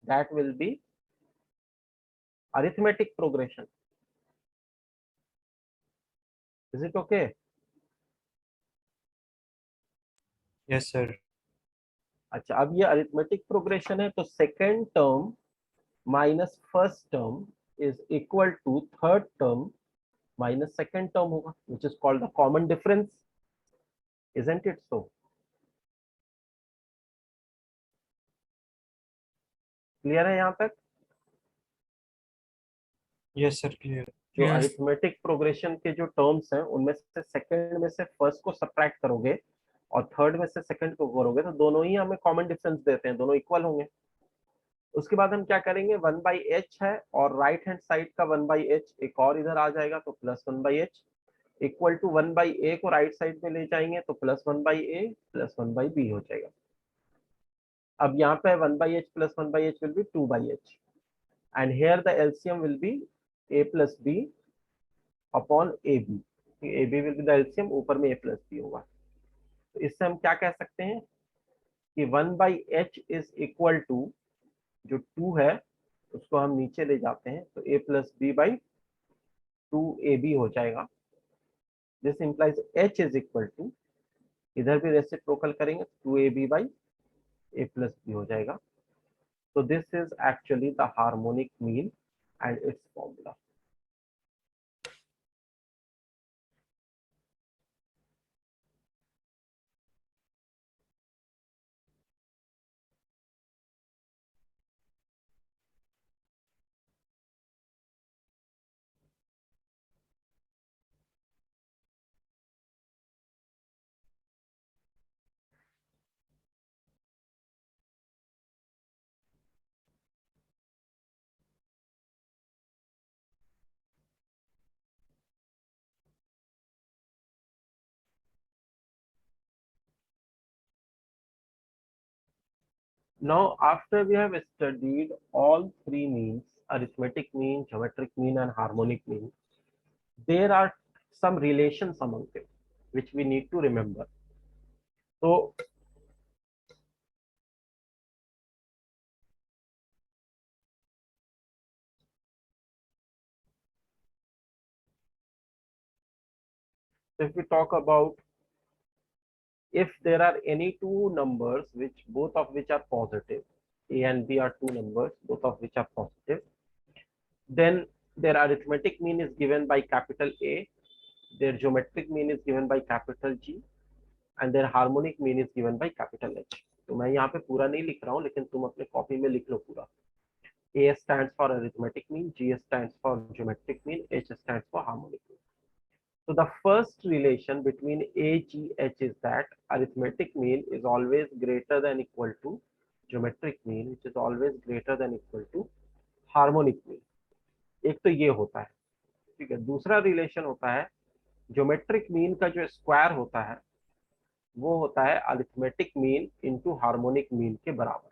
that will be arithmetic progression. Is it okay? Yes, sir. अच्छा, अब ये अरिथमेटिक प्रोग्रेशन है तो second term minus first term is equal to third term minus second term होगा, which is called the common difference. Isn't it so? Clear है यहाँ तक? Yes, sir. Clear. जो यस अरिथमेटिक प्रोग्रेशन के जो terms हैं उनमें से सेकंड में से फर्स्ट को सब्ट्रैक्ट करोगे और थर्ड में से सेकंड को करोगे तो दोनों ही हमें कॉमन डिफरेंस देते हैं, दोनों इक्वल होंगे। उसके बाद हम क्या करेंगे, 1/h है और राइट हैंड साइड का 1/h एक और इधर आ जाएगा तो plus 1/h equal to 1/a को राइट साइड में ले जाएंगे तो प्लस 1/a प्लस 1/b हो जाएगा। अब यहाँ पे 1/h plus 1/h will be 2/h and here the LCM will be a plus b upon A B. A B will be the LCM, ऊपर में ए प्लस बी होगा। तो इससे हम क्या कह सकते हैं कि 1/h इज इक्वल टू, जो 2 है उसको हम नीचे ले जाते हैं तो a plus b by 2ab हो जाएगा। This implies h is equal to, इधर भी रेसिप्रोकल करेंगे तो 2ab by a plus b हो जाएगा। तो this is actually the harmonic mean and it's formula. Now, after we have studied all three means, arithmetic mean, geometric mean, and harmonic mean, there are some relations among them which we need to remember. So, if we talk about if there are any two numbers which both of which are positive, a and b are two numbers both of which are positive, then their arithmetic mean is given by capital A, their geometric mean is given by capital G, and their harmonic mean is given by capital H. तो मैं यहाँ पे पूरा नहीं लिख रहा हूँ लेकिन तुम अपने कॉपी में लिख लो पूरा। A stands for arithmetic mean, G stands for geometric mean, H stands for harmonic mean. So the first relation between A, G, H is that arithmetic mean is always greater than equal to geometric mean, which is always greater than equal to harmonic mean. एक तो ये होता है, ठीक है. दूसरा relation होता है ज्योमेट्रिक मीन का जो स्क्वायर होता है वो होता है arithmetic mean into harmonic mean के बराबर.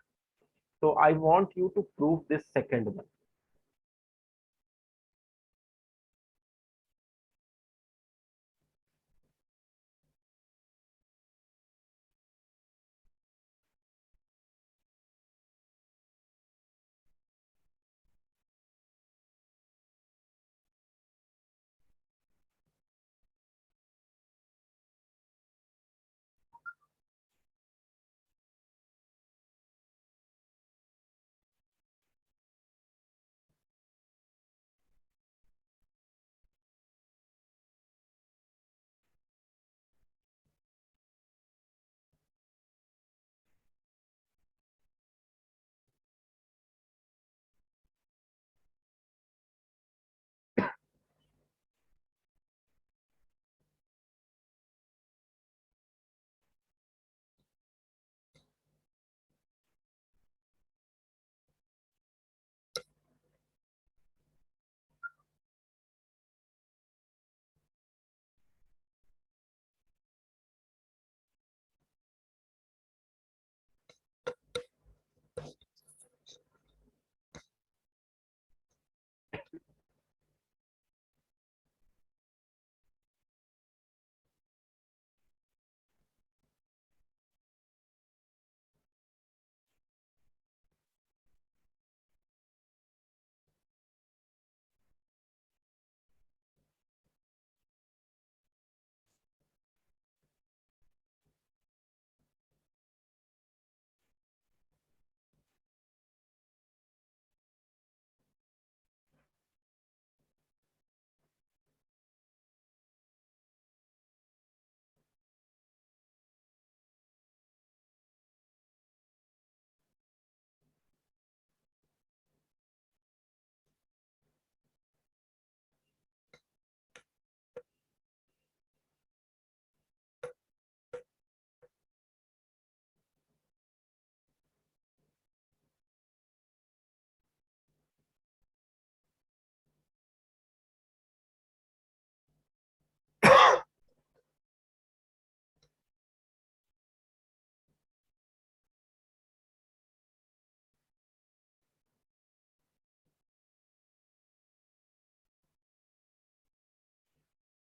तो I want you to prove this second one.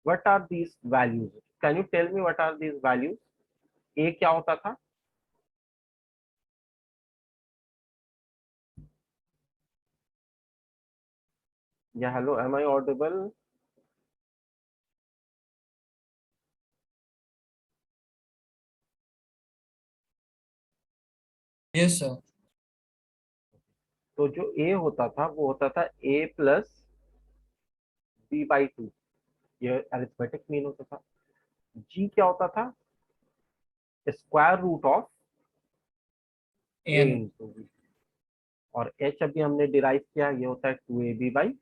What are these values? Can you tell me what are these values? A क्या होता था? Yeah, hello, am I audible? Yes sir. तो जो A होता था वो होता था A प्लस B/2. ये अरिथमेटिक मीन होता था. G क्या होता था? Square root of A n. Into B. और H अभी हमने डिराइव किया, ये होता है 2AB/A+.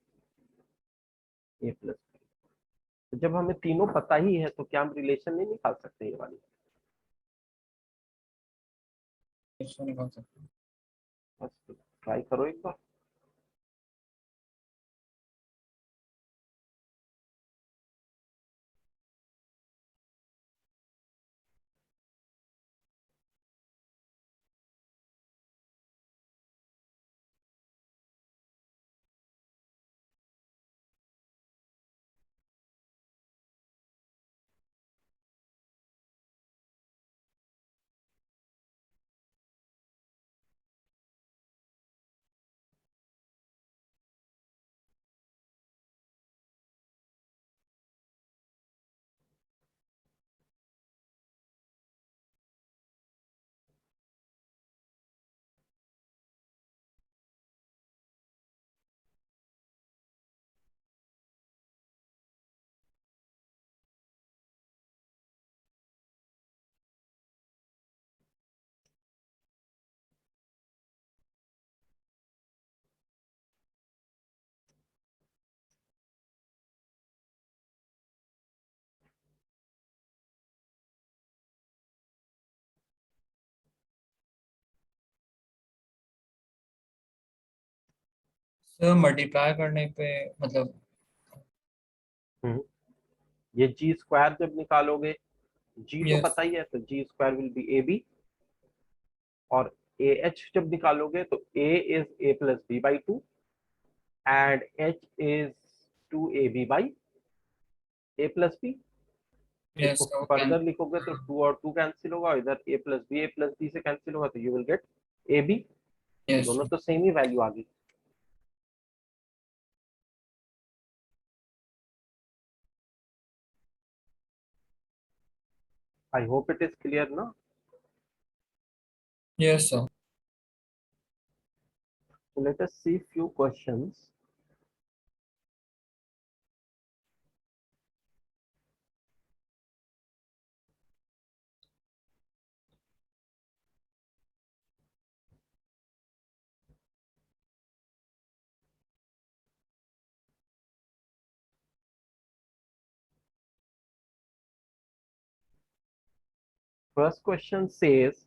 तो जब हमें तीनों पता ही है तो क्या हम रिलेशन नहीं निकाल सकते ये वाली? इसको निकाल सकते हैं. बस ट्राई करो एक बार. सर मल्टीप्लाई करने पे मतलब ये जी स्क्वायर जब निकालोगे, जी तो यस पता ही है, तो G square will be A B, और ए एच जब निकालोगे तो a is a plus b by two and h is two A B by A plus b. Yes इसको फर्दर लिखोगे तो टू और टू कैंसिल होगा, इधर ए प्लस बी से कैंसिल होगा, तो you will get a b. Yes दोनों तो सेम ही वैल्यू आ गई। I hope it is clear ना। Yes sir. So let us see few questions. First question says,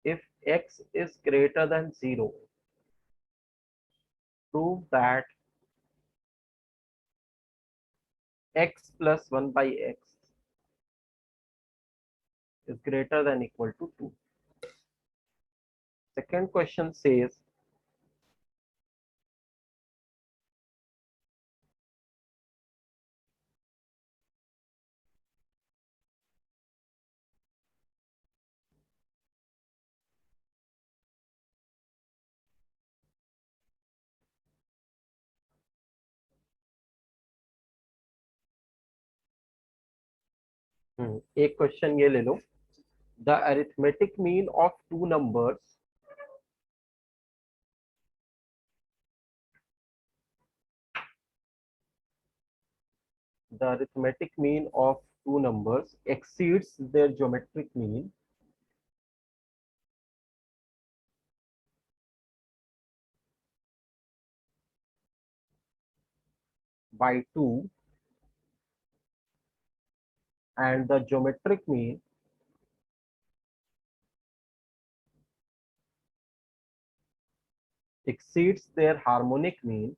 if x is greater than 0, prove that x plus 1 by x is greater than equal to 2. Second question says, एक question ये ले लो, the arithmetic mean of two numbers exceeds their geometric mean by 2, and the geometric mean exceeds their harmonic mean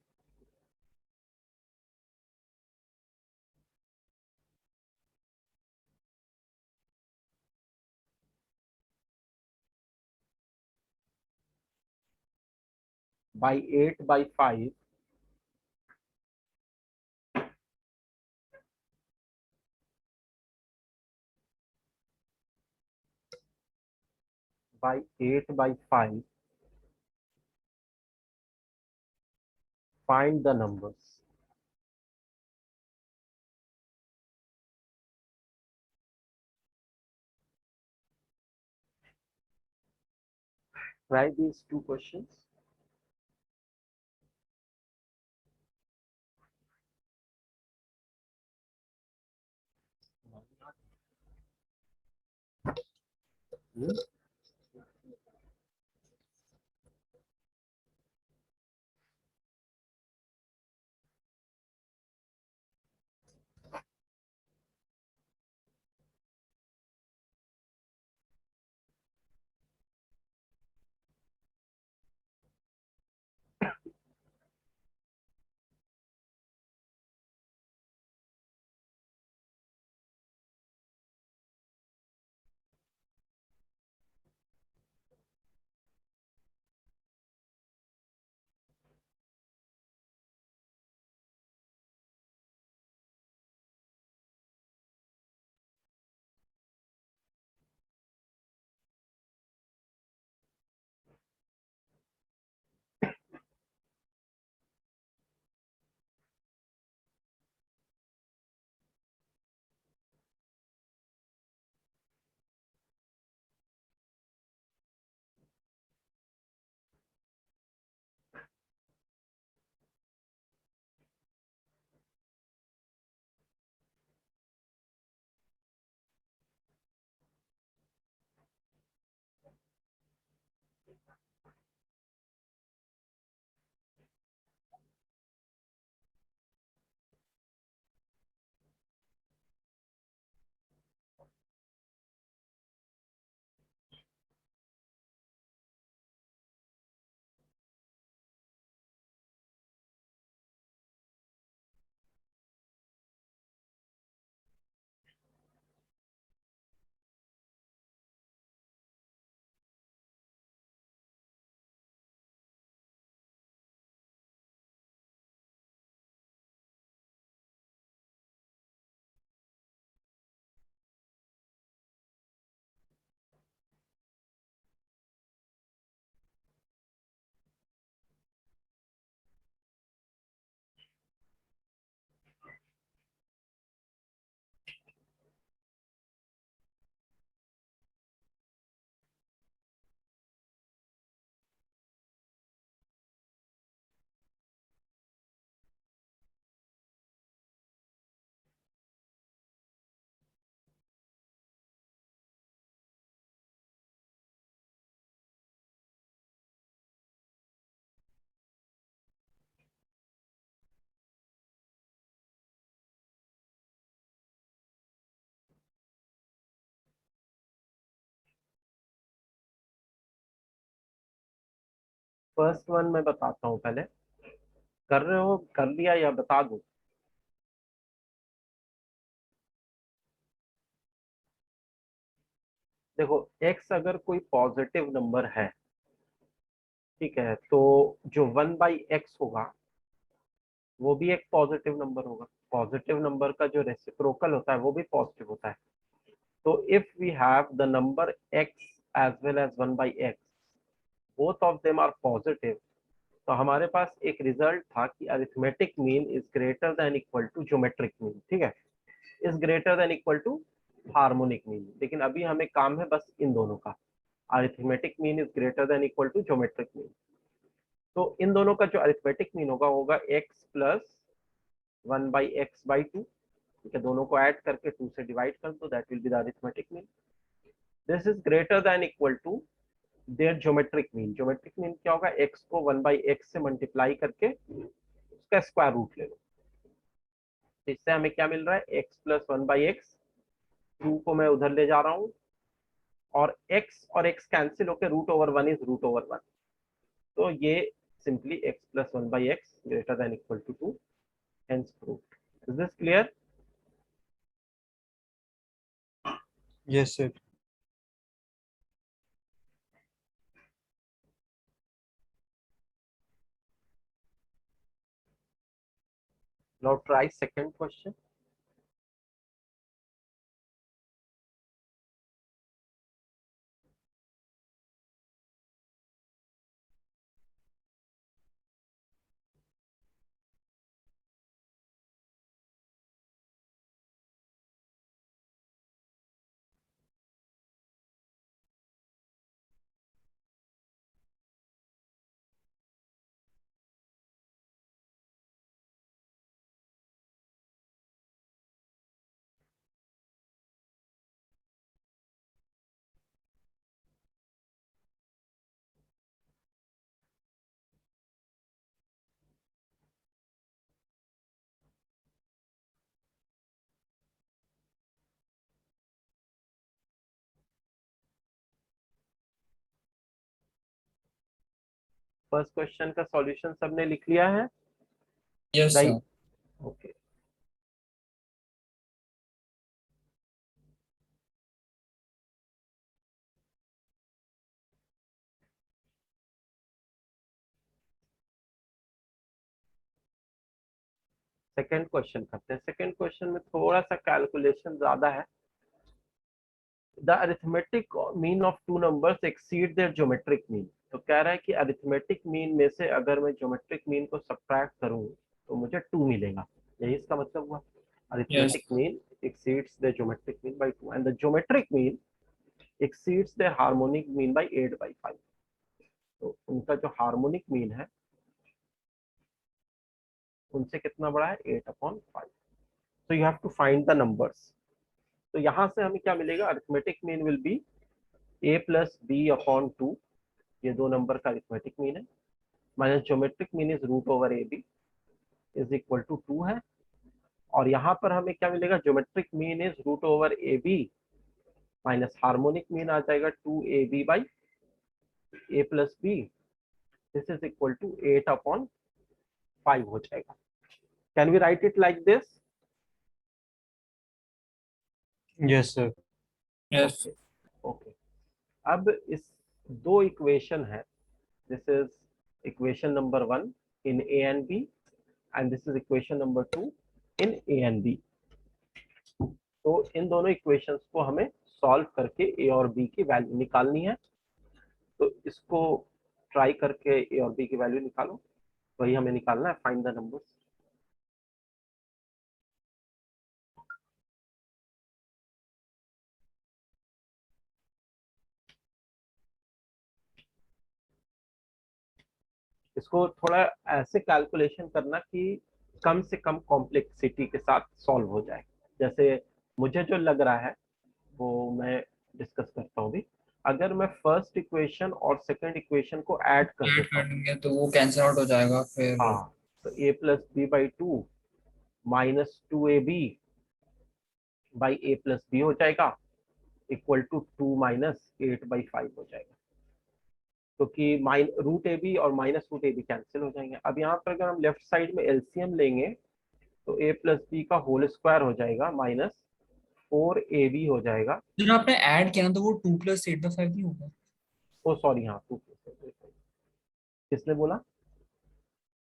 by 8 by 5, by 8 by 5, find the numbers. Try these two questions. Hmm? First one मैं बताता हूँ पहले, कर रहे हो, कर लिया या बता दूं? देखो x अगर कोई पॉजिटिव नंबर है, ठीक है, तो जो 1/x होगा वो भी एक पॉजिटिव नंबर होगा। पॉजिटिव नंबर का जो रेसिप्रोकल होता है वो भी पॉजिटिव होता है। तो if we have the number x as well as 1/x, both of them are positive, तो हमारे पास एक रिजल्ट था कि arithmetic mean is greater than equal to geometric mean. ठीक है, is greater than equal to harmonic mean. लेकिन अभी हमें काम है बस इन दोनों का, arithmetic mean is greater than equal to geometric mean. तो इन दोनों का जो अरिथमेटिक मीन होगा होगा x प्लस 1/x/2। ठीक है, दोनों को ऐड करके 2 से डिवाइड कर दो, that will be the arithmetic mean. This is greater than equal to their geometric mean. Geometric mean क्या होगा, x को 1/x से मल्टीप्लाई करके उसका स्क्वायर रूट ले लो। इससे हमें क्या मिल रहा है, x प्लस 1/x, 2 को मैं उधर ले जा रहा हूँ, और x और x कैंसिल होकर √1 इज √1। तो ये simply x plus 1/x greater than equal to 2, hence proved. Is this clear? Yes, sir. Now try second question. First question का सॉल्यूशन सबने लिख लिया है, yes sir. Right? Okay, second question करते हैं। सेकंड क्वेश्चन में थोड़ा सा कैलकुलेशन ज्यादा है। The arithmetic mean of two numbers exceed their geometric mean. तो कह रहा है कि अरिथमेटिक मीन में से अगर मैं ज्योमेट्रिक मीन को सब्ट्रैक्ट करूं तो मुझे 2 मिलेगा। यही इसका मतलब हुआ, yes. Arithmetic mean exceeds the geometric mean by 2 and the geometric mean exceeds their harmonic mean by 8/5। तो उनका जो हार्मोनिक मीन है उनसे कितना बड़ा है, 8/5। तो you have to find the numbers. तो यहां से हमें क्या मिलेगा, arithmetic mean will be a plus b/2, ये दो नंबर का अरिथमेटिक मीन है, minus geometric mean is √ab is equal to 2 है। और यहाँ पर हमें क्या मिलेगा, geometric mean is √ab minus harmonic mean आ जाएगा 2ab by a plus b, this is equal to 8/5 हो जाएगा। Can we right it like this? Yes, sir. Yes. Okay okay. अब इस दो इक्वेशन है, this is equation number 1 in A and B and this is equation number 2 in A and B. तो इन दोनों equations को हमें सॉल्व करके ए और बी की वैल्यू निकालनी है। तो इसको ट्राई करके ए और बी की वैल्यू निकालो, वही हमें निकालना है, फाइंड द नंबर्स। इसको थोड़ा ऐसे कैलकुलेशन करना कि कम से कम कॉम्प्लेक्सिटी के साथ सॉल्व हो जाए। जैसे मुझे जो लग रहा है वो मैं डिस्कस करता हूँ अभी। अगर मैं फर्स्ट इक्वेशन और सेकंड इक्वेशन को ऐड कर ऐड देता कर हूँ, देंगे तो वो कैंसिल आउट हो जाएगा फिर। हाँ, तो a plus b/2 minus 2ab by a plus b हो जाएगा, इक्वल टू 2 माइनस 8/5 हो जाएगा। क्योंकि रूट ए बी और माइनस रूट ए बी कैंसिल हो जाएंगे। अब यहाँ पर अगर हम लेफ्ट साइड में एलसीएम लेंगे तो ए प्लस बी का होल स्क्वायर हो जाएगा माइनस 4ab हो जाएगा। जो आपने ऐड किया ना तो वो 2 + 8/5 नहीं होगा? ओ सॉरी, हाँ 2, किसने बोला?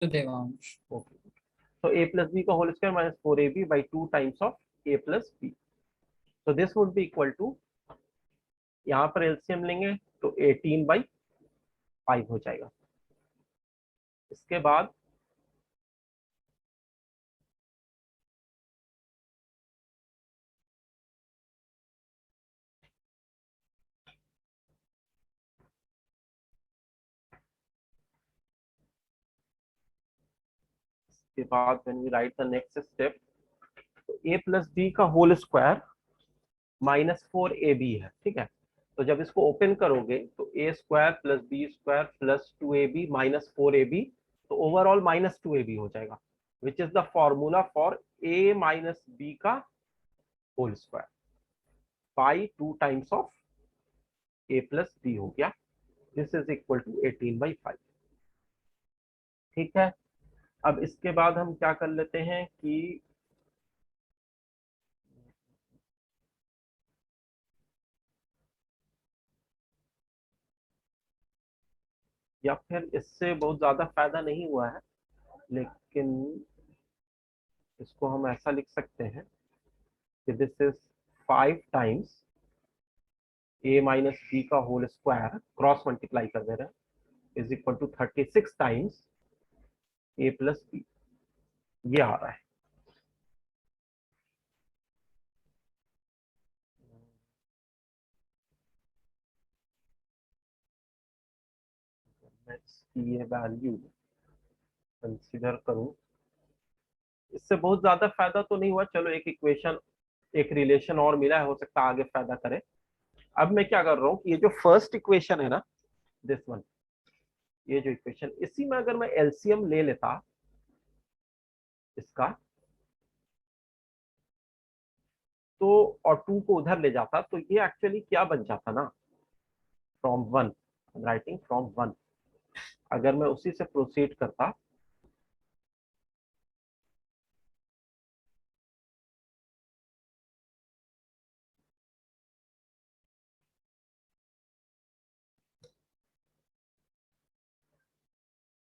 तो देवांश। ओके, तो ए प्लस बी का whole square minus 4ab by 2 times of a plus b. तो this would be equal to, यहाँ पर एलसीएम लेंगे तो 18/5 हो जाएगा। इसके बाद when we write the next step, तो ए प्लस बी का होल स्क्वायर माइनस 4ab है, ठीक है। तो जब इसको ओपन करोगे तो a square plus B square plus 2ab minus 4ab, तो ओवरऑल माइनस 2ab हो जाएगा, which is the formula for a minus B का whole square by 2 times of a plus b हो गया। This is equal to 18/5। ठीक है, अब इसके बाद हम क्या कर लेते हैं कि या फिर इससे बहुत ज्यादा फायदा नहीं हुआ है, लेकिन इसको हम ऐसा लिख सकते हैं कि this is 5 times A minus B का होल स्क्वायर, क्रॉस मल्टीप्लाई कर दे रहे हैं, is equal to 36 times A plus B. ये आ रहा है। मैं इसकी ये वैल्यू कंसीडर करूं, इससे बहुत ज्यादा फायदा तो नहीं हुआ। चलो एक इक्वेशन, एक रिलेशन और मिला है, हो सकता है आगे फायदा करे। अब मैं क्या कर रहा हूँ कि ये जो फर्स्ट इक्वेशन है ना, दिस वन, ये जो इक्वेशन, इसी में अगर मैं एलसीएम ले लेता इसका, तो और 2 को उधर ले जाता, तो ये एक्चुअली क्या बन जाता ना, फ्रॉम 1, राइटिंग फ्रॉम 1, अगर मैं उसी से प्रोसीड करता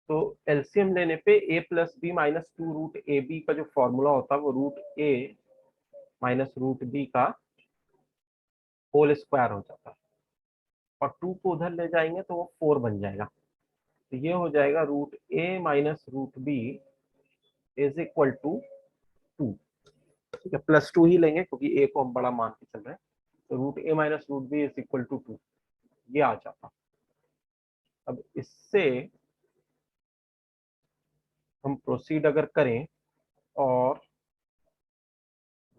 तो एलसीएम लेने पे a plus b minus 2 root A b का जो फॉर्मूला होता है वो रूट ए माइनस रूट बी का होल स्क्वायर हो जाता है, और 2 को उधर ले जाएंगे तो वो 4 बन जाएगा। तो ये हो जाएगा root A minus root B is equal to 2। ठीक है, प्लस 2 ही लेंगे क्योंकि ए को हम बड़ा मान के चल रहे हैं। तो root A minus root B is equal to 2, ये आ जाता। अब इससे हम प्रोसीड अगर करें और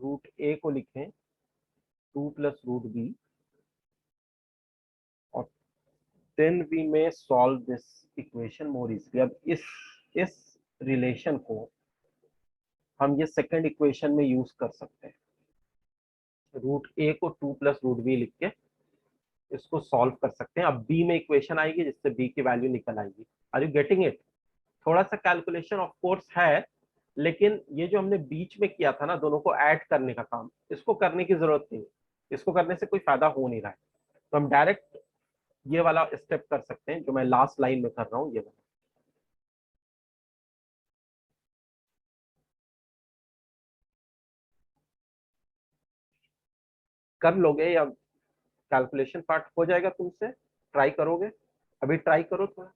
रूट ए को लिखें 2 प्लस रूट बी, और then we may solve this equation more easily. अब इस रिलेशन को हम ये सेकंड इक्वेशन में यूज कर सकते हैं। रूट ए को 2 प्लस रूट बी लिख के इसको सॉल्व कर सकते हैं। अब बी में इक्वेशन आएगी जिससे बी की वैल्यू निकल आएगी। Are you getting it? थोड़ा सा कैलकुलेशन ऑफ कोर्स है, लेकिन ये जो हमने बीच में किया था ना, दोनों को ऐड करने का काम, इसको करने की जरूरत नहीं है। इसको करने से कोई फायदा हो नहीं रहा है, तो हम डायरेक्ट ये वाला स्टेप कर सकते हैं जो मैं लास्ट लाइन में कर रहा हूँ, ये वाला। कर लोगे या कैलकुलेशन पार्ट हो जाएगा तुमसे? ट्राई करोगे? अभी ट्राई करो थोड़ा।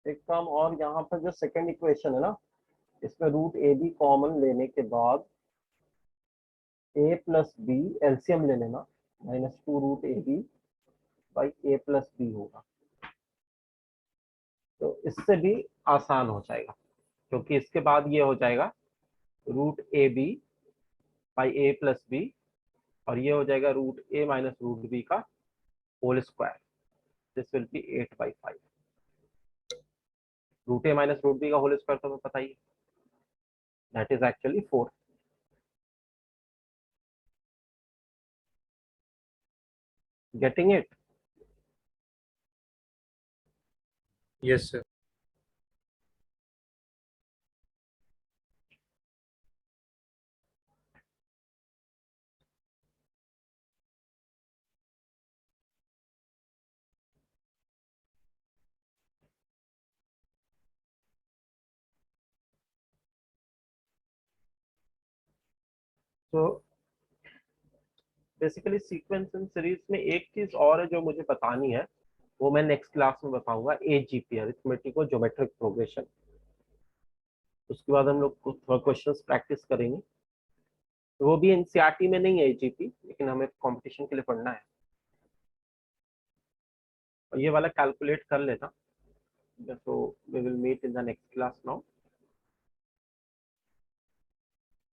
एक काम और, यहाँ पर जो सेकंड इक्वेशन है ना, इसमें रूट ए बी कॉमन लेने के बाद ए प्लस बी एलसीएम ले लेना, -2 root A B by A plus B होगा। तो इससे भी आसान हो जाएगा, क्योंकि इसके बाद ये हो जाएगा root A B by A plus B, और ये हो जाएगा रूट ए माइनस रूट बी का whole square. This will be 8/5। Root A minus root B का होल स्क्वायर तो हमें पता ही है, that is actually 4। Getting it? Yes, sir. तो बेसिकली सीक्वेंस एंड सीरीज में एक चीज और है जो मुझे बतानी है, वो मैं नेक्स्ट क्लास में बताऊंगा, एजीपी अरिथमेटिक और ज्योमेट्रिक प्रोग्रेशन। उसके बाद हम लोग थोड़ा क्वेश्चंस प्रैक्टिस करेंगे। तो वो भी एनसीईआरटी में नहीं है एजीपी, लेकिन हमें कंपटीशन के लिए पढ़ना है। और ये वाला कैलकुलेट कर लेना। So we will meet in the next class now.